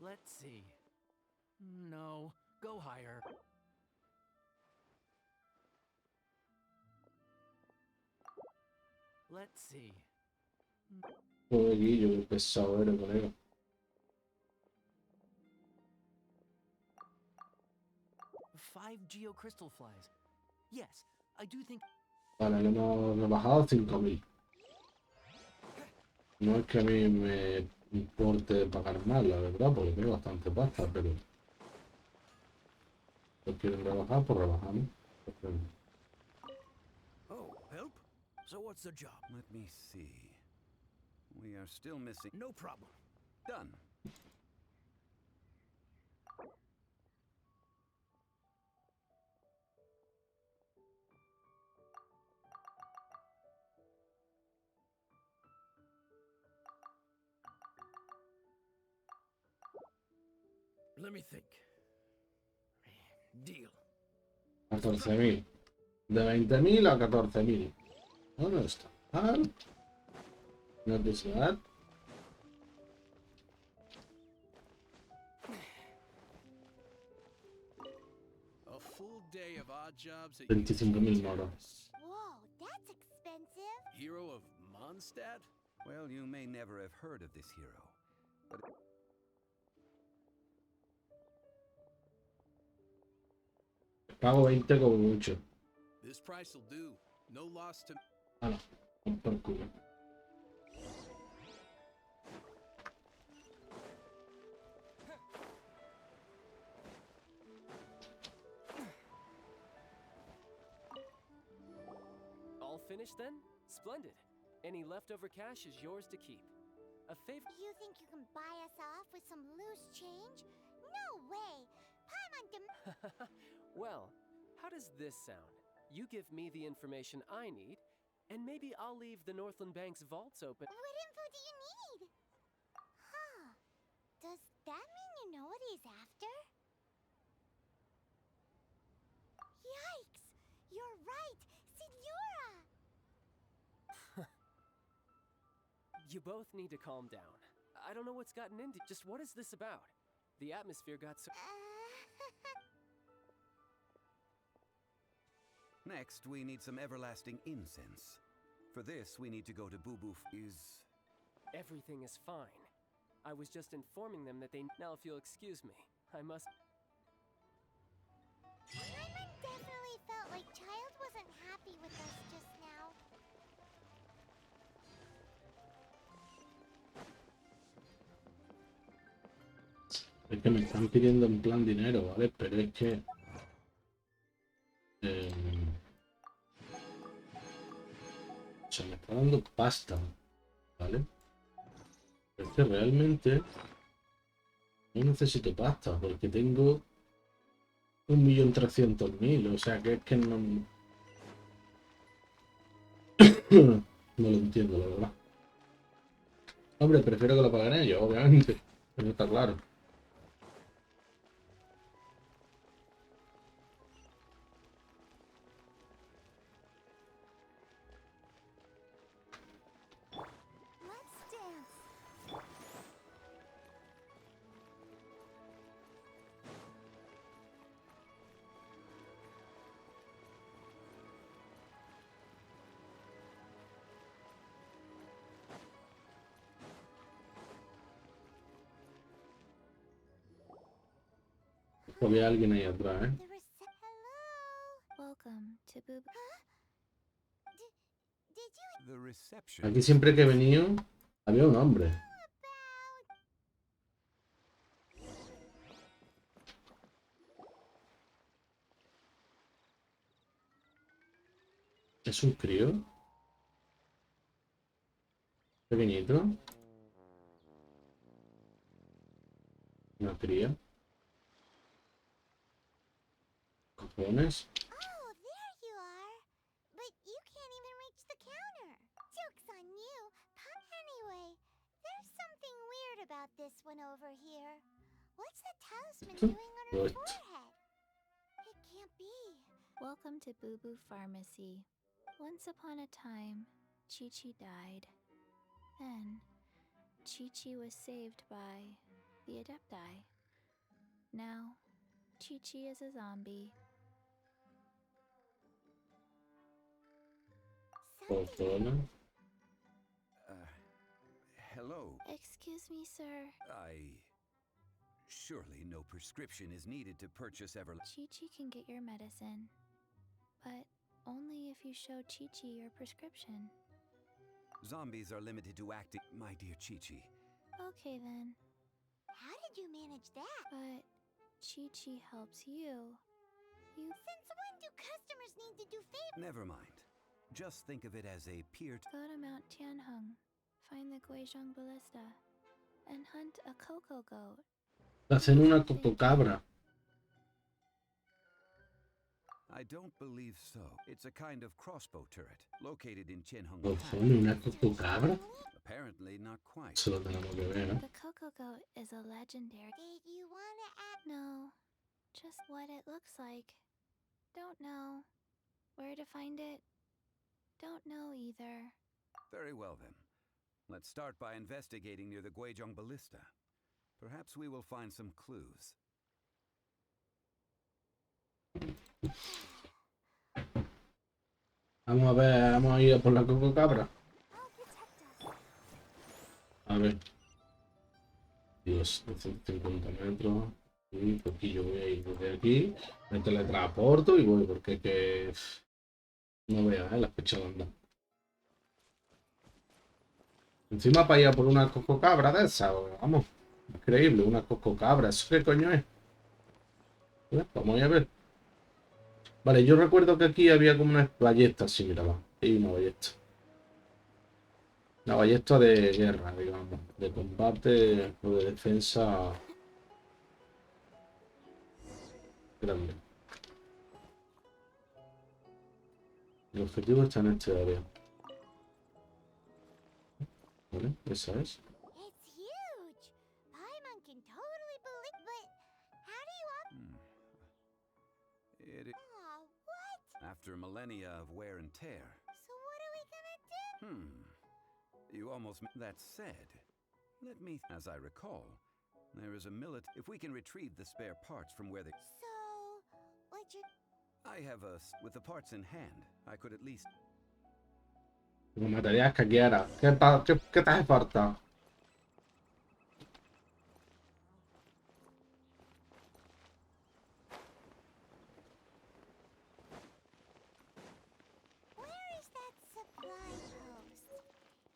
Let's see. No, go higher. Let's see. Joder, qué pesado eres, colega. 5 geocrystal flies. Yes, I do think... Vale, le hemos rebajado 5.000. No es que a mí me importe pagar más, la verdad, porque tengo bastante pasta, pero... ¿Lo quieren rebajar? Pues rebajamos. Oh, help? So what's the job? Let me see. We are still missing... No problem. Done. Let me think. Deal. 14.000. De 20.000 a 14.000. No, no está mal. No es ciudad. A full day of odd jobs at 25.000 moros. Whoa, that's expensive. Hero of Mondstadt? Well, you may never have heard of this hero, but... Pago 20 como mucho. This price will do. No loss to. Hala, por culo. All finished then? Splendid. Any leftover cash is yours to keep. A favor. You think you can buy us off with some loose change? No way! Paimon Well, how does this sound? You give me the information I need, and maybe I'll leave the Northland Bank's vaults open. What info do you need? Huh. Does that mean you know what he's after? Yikes! You're right! Signora! You both need to calm down. I don't know what's gotten into. Just what is this about? The atmosphere got so. Next, we need some everlasting incense. For this, we need to go to Boo is... Everything is fine. I was just informing them that they. Now, if you'll excuse me, I must. Paimon definitely felt like Child wasn't happy with us just now. Es que me están pidiendo en plan dinero, ¿vale? Pero es que... o sea, me está dando pasta, ¿vale? Pero es que realmente no necesito pasta porque tengo 1.300.000, o sea que es que no... no lo entiendo, la verdad. Hombre, prefiero que lo paguen ellos, obviamente. Eso está claro. Let's dance. Había alguien ahí atrás, ¿eh? Hello. Welcome to Boo. Did you The reception... Aquí siempre que he venido había un hombre. ¿Es un crío? Pequeñito. Una cría. Cojones. Oh, there you are. But you can't even reach the counter. Joke's on you. Anyway, there's something weird about this one over here. What's the talisman doing on her What? forehead? It can't be. Welcome to Boo Boo Pharmacy. Once upon a time, Chi-Chi died. Then, Chi-Chi was saved by the Adepti. Now, Chi-Chi is a zombie. Cojones. Hello. Excuse me, sir. Surely no prescription is needed to purchase Chi-Chi can get your medicine, but only if you show Chi-Chi your prescription. Zombies are limited to acting... My dear Chi-Chi. Okay then, How did you manage that? but Chi-Chi helps you. Since when do customers need to do favors? Never mind. Just think of it as a peer... Go to Mount Tianheng, find the Guizhong Ballista, and hunt a cocoa goat. Hacen una cococabra. I don't believe so. It's a kind of crossbow turret, located in Tianheng. Cojones, una cococabra. Apparently not quite. Eso lo tenemos que ver, ¿eh? The cocoa goat is a legendary. Did you want to act? No, just what it looks like. Don't know. Where to find it? Don't know either. Very well then. Let's start by investigating near the Guizhong Ballista. Perhaps we will find some clues. Vamos a ver, vamos a ir a por la cococabra. A ver. Dios, 250 metros. Y porque yo voy a ir desde aquí, me teletransporto y voy, porque es que no veas, la fecha de andar. Encima para ir a por una cococabra de esa, vamos, increíble, una cococabra, ¿eso qué coño es? Vamos a ver. Vale, yo recuerdo que aquí había como una ballesta, sí, mira, va, hay una ballesta. Una ballesta de guerra, digamos, de combate o de defensa grande. El objetivo está en este área. ¿Vale? Esa es. It's huge. Paimon can totally believe, but how do you up? It is Aw, what? after millennia of wear and tear. So what are we gonna do? You almost... That said, let me... As I recall, there is a if we can retrieve the spare parts from where they... So, what you... I have a... With the parts in hand, I could at least... Me mataría a Kakiara. ¿Qué te hace falta? Where is that supply post?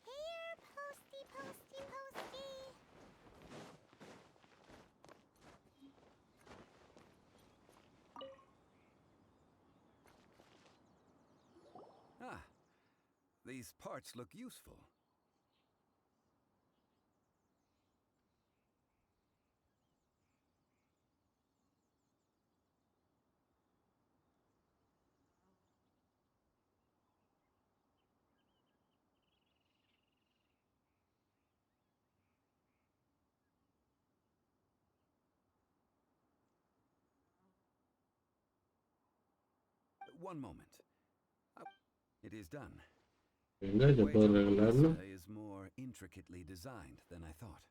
Here, posty, posty, posty. Ah, these parts look useful. One moment. It is done. Venga, yo puedo arreglarlo. It is more intricately designed than I thought.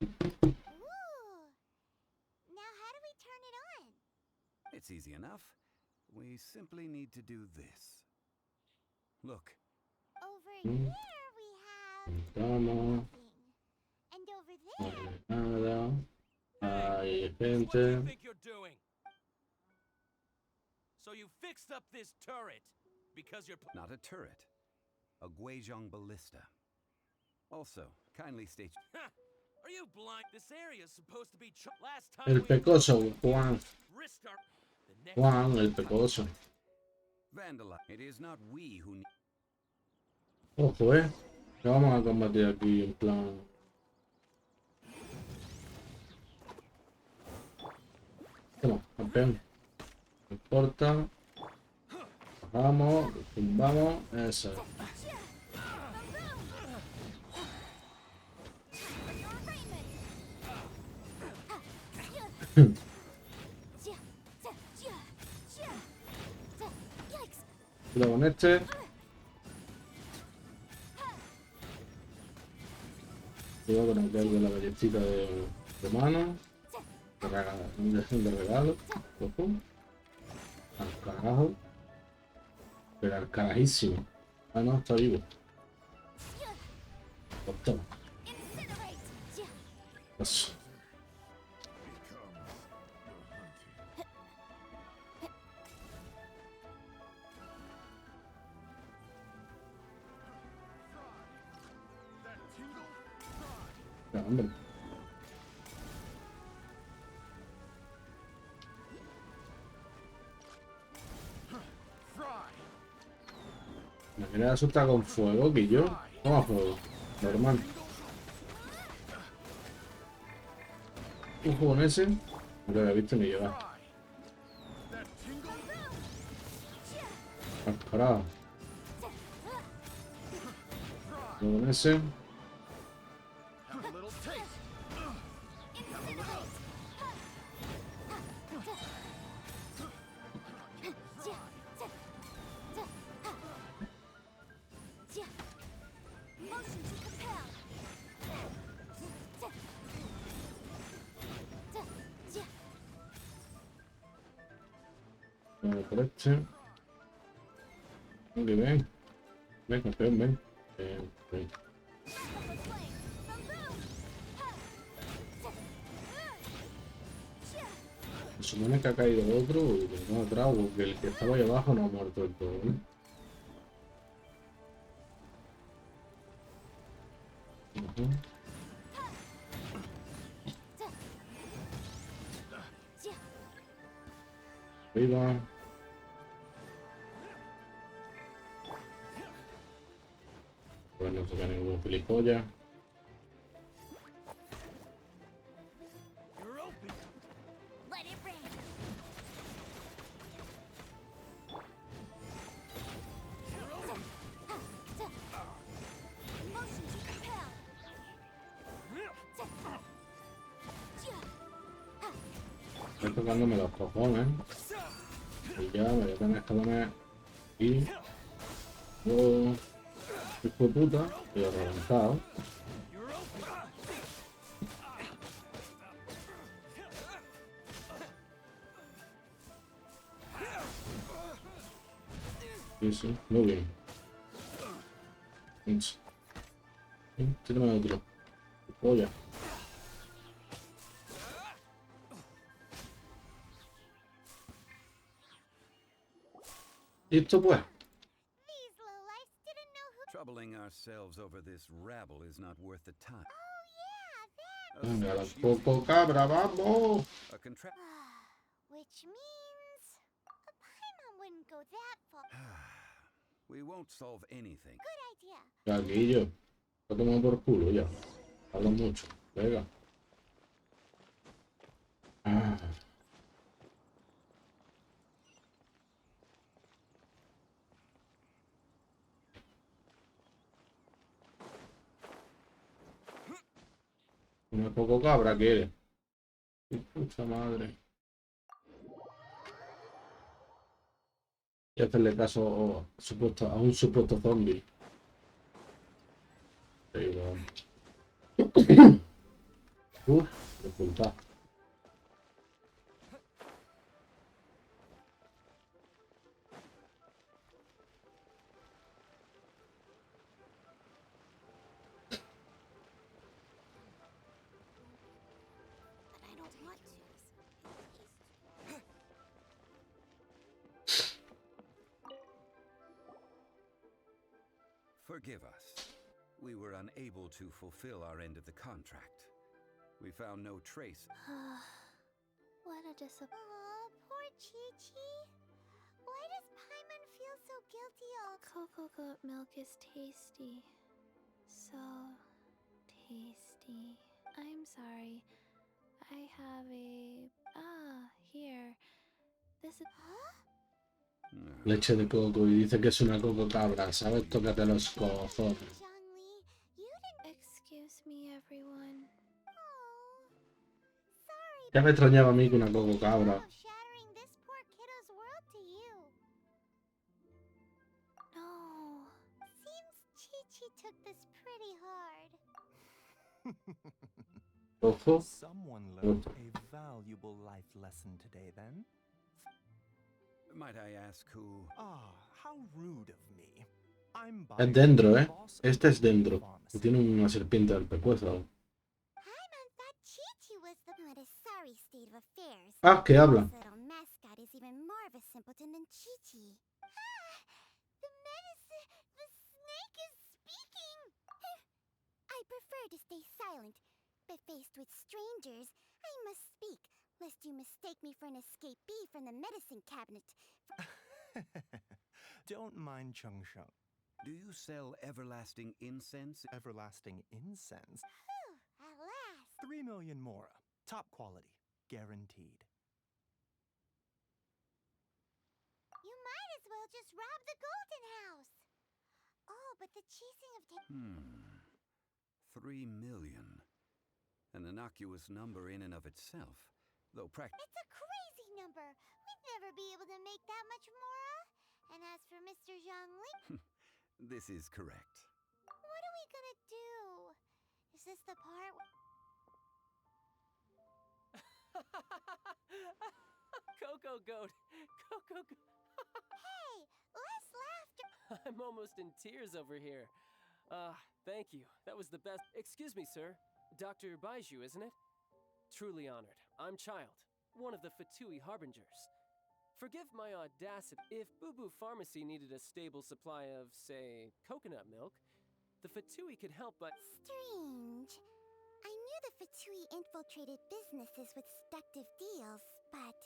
Ooh. Now how do we turn it on? It's easy enough. We simply need to do this. Look. Over here we have Vamos. nothing. And over there... Nada. Hay What do gente. you think you're doing? So you fixed up this turret because you're... Not a turret. A Guizhong ballista. Also, kindly state... Are you blind? This area is supposed to be... Last time El we pecoso, Juan. risked our... The next... Juan, el pecoso. Vandalize. It is not we who... Ojo, que vamos a combatir aquí en plan. Toma, campeón. No importa. Bajamos, tumbamos. Eso es. Cuidado con este. Cuidado con aquel de la galletita de mano. De regalo. Ojo. Al carajo. Pero al carajísimo. Ah, no, está vivo. Pues toma. Eso. Ya, hombre. Me viene a asustar con fuego, que yo. Toma fuego. Normal. Ojo con ese. No lo había visto ni llevar. Carajo. Ojo con ese. Vamos por este. Muy bien. Ven, campeón, ven. Ven. Se supone que ha caído otro y que no atrás, porque el que estaba ahí abajo no ha muerto del todo, ¿eh? Ujú. Arriba. Pues no toca ningún gilipollas. Let it rain. Motion to compel. Estoy tocándome los cojones. Y ya me voy a tener que poner aquí. Oh, hijo de puta. Y reventado. Sí, sí, muy bien. Sí. Tírame otro. Polla. Listo pues. These lowlifes didn't know who. Troubling ourselves over this rabble is not worth the time. Oh yeah, that. A Venga, la fresh using coco cabra, vamos. a contract. Which means a Paimon wouldn't go that far. We won't solve anything. Good idea. Gaguillo. Lo tomo por culo ya. Hablo mucho. Venga. Ah. Una coco cabra quiere. Pucha madre. Y hacerle caso a un supuesto zombie. Ahí va. Disculpa. But I don't want to. Forgive us. We were unable to fulfill our end of the contract. We found no trace. What a disappointment. Aw, poor Chi-Chi. Why does Paimon feel so guilty all Cocoa goat milk is tasty. So tasty. I'm sorry. I have a... here. This is... Leche de coco y dice que es una coco cabra, ¿sabes? Tócate los cojones. Zhongli? You didn't. Excuse me, everyone. Oh, sorry. Ya me extrañaba a mí que una coco cabra. Of shattering this poor kiddo's world to you. No. Seems Chi-Chi took this pretty hard. Ojo. Someone learned a valuable life lesson today, then? Might I ask who? Ah, how rude of me. I'm Es Byron, dentro, ¿eh? boss of Este es the dentro. pharmacy. Y tiene una serpiente al pescuezo. Paimon thought Chi-Chi was the. What a sorry state of affairs. Ah, que habla. This little mascot is even more of a simpleton than Chi-Chi. The medicine. The snake is speaking. I prefer to stay silent, but faced with strangers, I must speak, lest you mistake me for an escapee from the medicine cabinet. Don't mind Chung Sheng. Do you sell everlasting incense? Everlasting incense. Whew, at last. 3 million mora. Top quality. Guaranteed. You might as well just rob the Golden House. Oh, but the chasing of 3 million. An innocuous number in and of itself, though It's a crazy number. We'd never be able to make that much mora. And as for Mr. Zhongli, This is correct. what are we gonna do? Is this the part? Coco Goat! Coco Goat! Hey, less laughter. I'm almost in tears over here. Thank you. That was the best. Excuse me, sir. Dr. Baiju, isn't it? Truly honored. I'm Child, one of the Fatui Harbingers. Forgive my audacity. If Boo Boo Pharmacy needed a stable supply of, say, coconut milk, the Fatui could help, but... Strange. I knew the Fatui infiltrated businesses with seductive deals, but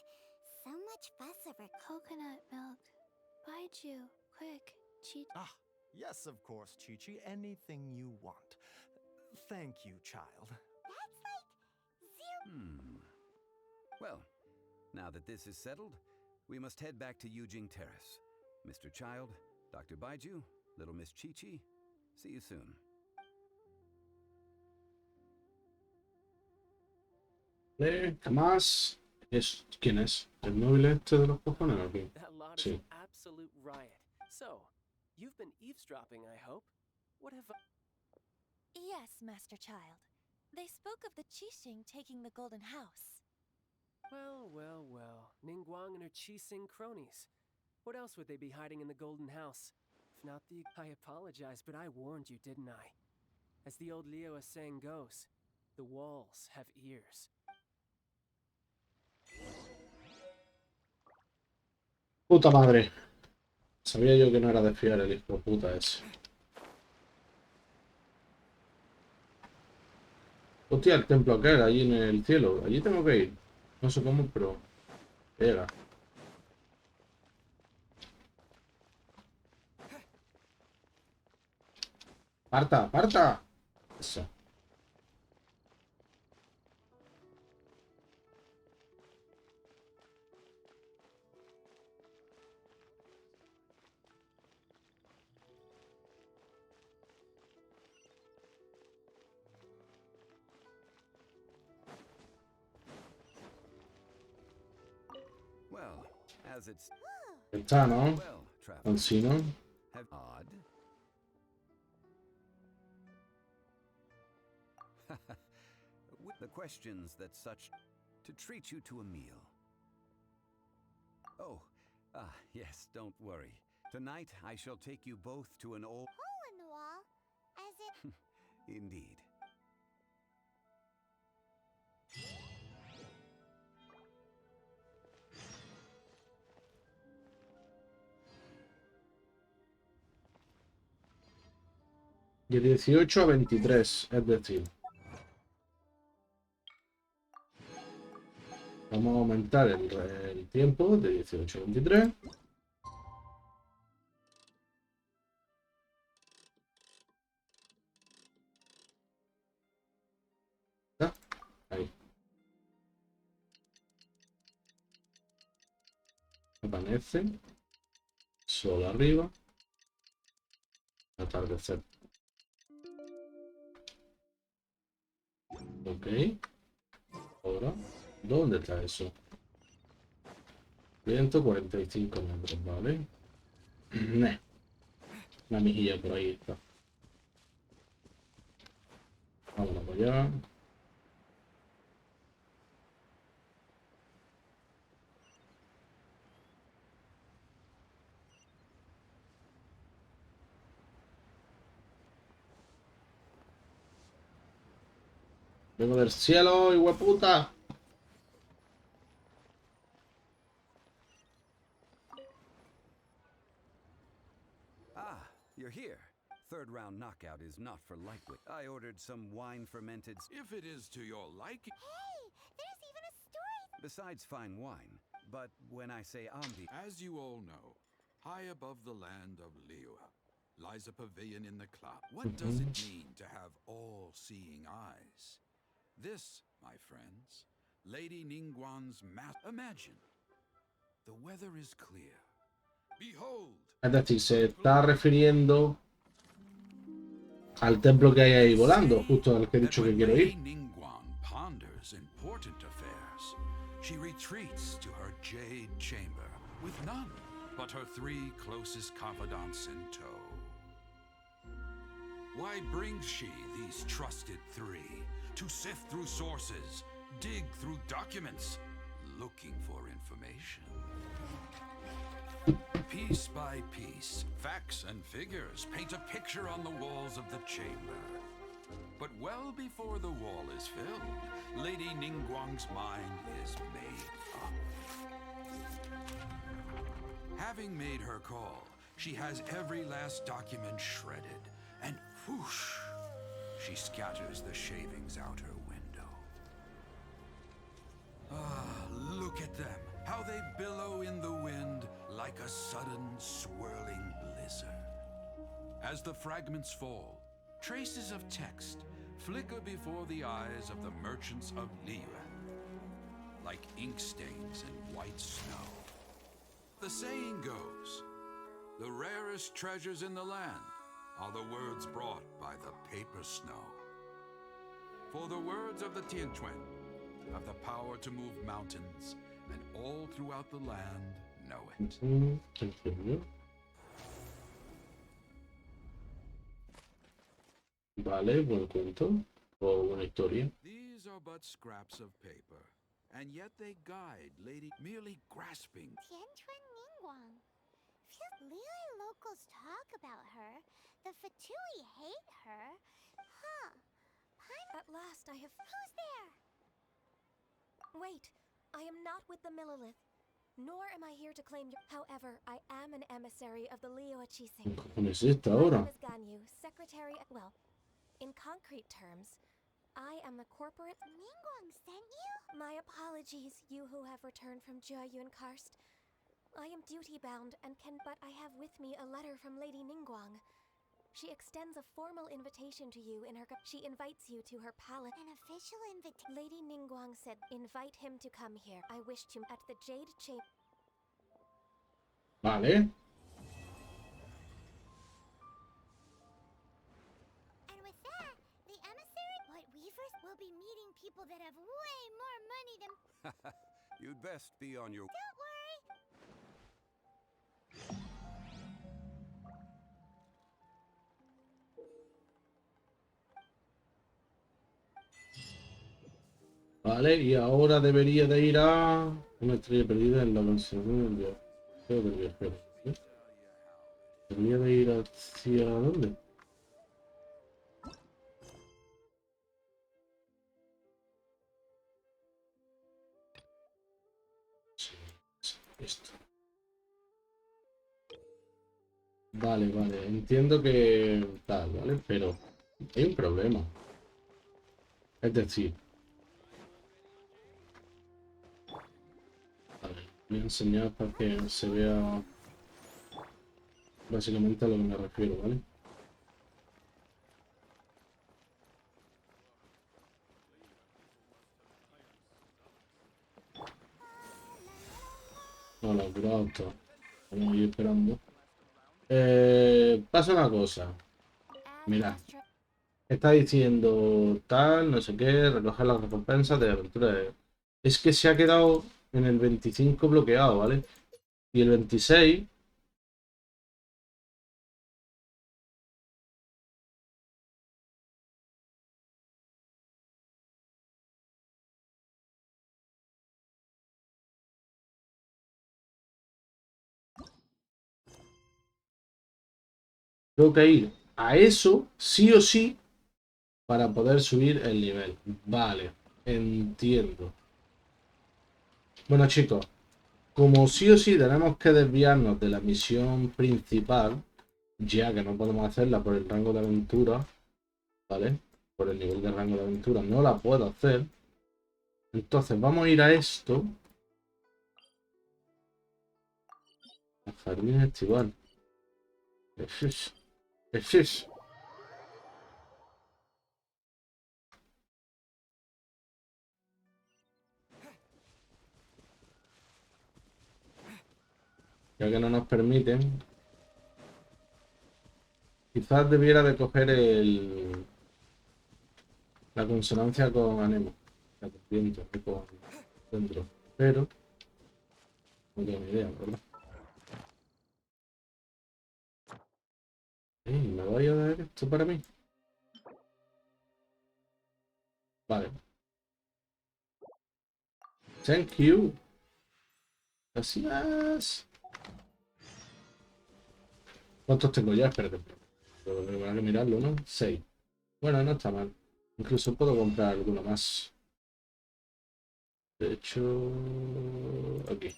so much fuss over Coconut milk. Baiju, quick. Cheat. Ah, yes, of course, Chi-Chi. Anything you want. Thank you, child. That's like zero. Well, now that this is settled, we must head back to Yujing Terrace. Mr. Child, Dr. Baiju, little Miss Chi-Chi, see you soon. ¿Qué más? ¿Quién es? ¿El Nobile este de los cojones o qué? That lot is Sí. an absolute riot. So, you've been eavesdropping, I hope. What have I... Yes, Master Child. They spoke of the Qixing taking the Golden House. Well, well, well. Ningguang and her Qixing cronies. What else would they be hiding in the Golden House? If not the... I apologize, but I warned you, didn't I? As the old Liu saying goes, the walls have ears. Puta madre. Sabía yo que no era de fiar el hijo de puta ese. Hostia, el templo aquel, allí en el cielo. Allí tengo que ir. No sé cómo, pero... Llega. ¡Aparta, aparta! Eso. Well, as it's... Está, ¿no? Well, traveler. Cansino. Have odd. The questions that such to treat you to a meal. Oh, yes, don't worry. Tonight I shall take you both to an old... Hole in the wall, as if... Indeed. De 18 a 23, es decir. Vamos a aumentar el tiempo de 18 a 23. Ahí. Amanece. Sol arriba. Atardecer. Ok. Ahora, ¿dónde está eso? 145 metros, ¿vale? Una mejilla por ahí está. Vámonos para allá. Vengo del cielo, hijueputa. Ah, you're here. Third round knockout is not for lightweight. I ordered some wine fermented... If it is to your liking. Hey, there's even a story. Besides fine wine. But when I say ambi... As you all know, high above the land of Liua lies a pavilion in the cloud. What does it mean to have all-seeing eyes? This, my friends, Lady Ningguang's Imagine. The weather is clear. Behold. Es decir, se está refiriendo al templo que hay ahí volando, justo al que he dicho que quiero ir. Ningguang ponders important affairs. She retreats to her jade chamber with none but her three closest confidants in tow. Why brings she these trusted three? To sift through sources, dig through documents, looking for information. Piece by piece, facts and figures paint a picture on the walls of the chamber. But well before the wall is filled, Lady Ningguang's mind is made up. Having made her call, she has every last document shredded, and whoosh, she scatters the shavings out her window. Ah, look at them, how they billow in the wind like a sudden swirling blizzard. As the fragments fall, traces of text flicker before the eyes of the merchants of Liyuan, like ink stains in white snow. The saying goes, the rarest treasures in the land are the words brought by the paper snow. For the words of the Tianquan have the power to move mountains, and all throughout the land know it. Vale, buen cuento o buena historia. These are but scraps of paper, and yet they guide Lady merely grasping. Tianquan Ningguang. Few Liyue locals talk about her. The Fatui hate her. Huh. At last I have... Who's there? Wait, I am not with the Millilith, nor am I here to claim your... However, I am an emissary of the Liyue Chising. ¿Qué cojones es esta My ahora? name is Ganyu, secretary... Well, in concrete terms, I am the corporate... Ningguang sent you? My apologies, you who have returned from Jiayuan Karst. I am duty-bound and can... But I have with me a letter from Lady Ningguang. She extends a formal invitation to you in her... She invites you to her palace. An official invitation? Lady Ningguang said, invite him to come here. I wish to... At the Jade Chamber... Vale. And with that, the emissary... What weavers will be meeting people that have way more money than... You'd best be on your... Don't worry. Vale, y ahora debería de ir a una estrella perdida en la mansión del viajero. ¿Sí? Debería de ir hacia ¿dónde? Sí, esto. Vale, vale, entiendo que tal, ¿vale? Pero hay un problema. Es decir, voy a enseñar para que se vea básicamente a lo que me refiero, ¿vale? Hola, curado está. Estamos ahí esperando. Pasa una cosa. Mirad. Está diciendo tal, no sé qué, recoger las recompensas de aventura de... Es que se ha quedado en el 25 bloqueado, ¿vale? Y el 26... Tengo que ir a eso, sí o sí, para poder subir el nivel. Vale, entiendo. Bueno, chicos, como sí o sí tenemos que desviarnos de la misión principal, ya que no podemos hacerla por el rango de aventura, ¿vale? Por el nivel de rango de aventura no la puedo hacer. Entonces vamos a ir a esto. A Jardín Estival. Es. Ya que no nos permiten. Quizás debiera de coger la consonancia con Anemo. La viento, con dentro. Pero no tengo ni idea, ¿verdad? ¿Me voy a dar esto para mí? Vale. Thank you. Gracias. ¿Cuántos tengo ya? Espérate. Pero habrá que mirarlo, ¿no? 6. Bueno, no está mal. Incluso puedo comprar alguno más. De hecho, aquí.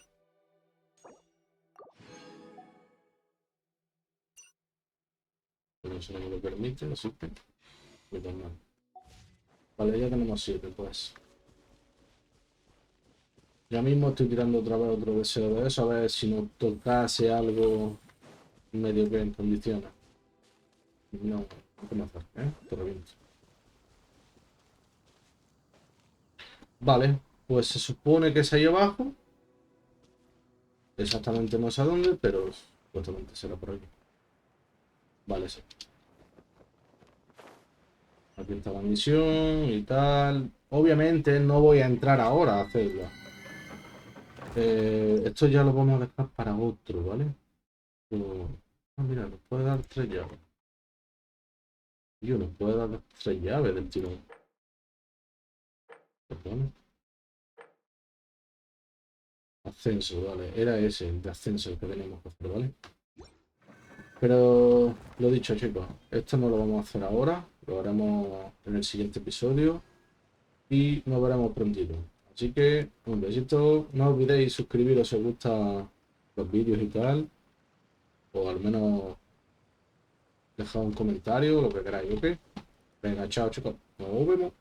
Pero eso no me lo permite, así que... Vale, ya tenemos 7, pues. Ya mismo estoy tirando otra vez otro deseo de eso, a ver si nos tocase algo medio que en condiciones. No, no puedo hacer, ¿eh? Te reviento. Vale, pues se supone que es ahí abajo. Exactamente no sé a dónde, pero supuestamente será por aquí. Vale, sí. Aquí está la misión y tal. Obviamente no voy a entrar ahora a hacerla. Esto ya lo vamos a dejar para otro, ¿vale? Ah, mira, nos puede dar 3 llaves. Yo nos puede dar 3 llaves del tirón. Perdón. Ascenso, vale. Era ese, el de ascenso el que teníamos que hacer, ¿vale? Pero lo dicho, chicos, esto no lo vamos a hacer ahora. Lo haremos en el siguiente episodio. Y nos veremos prontito. Así que un besito. No olvidéis suscribiros si os gustan los vídeos y tal. O al menos dejar un comentario, lo que queráis, ¿ok? Venga, chao chicos. Nos vemos.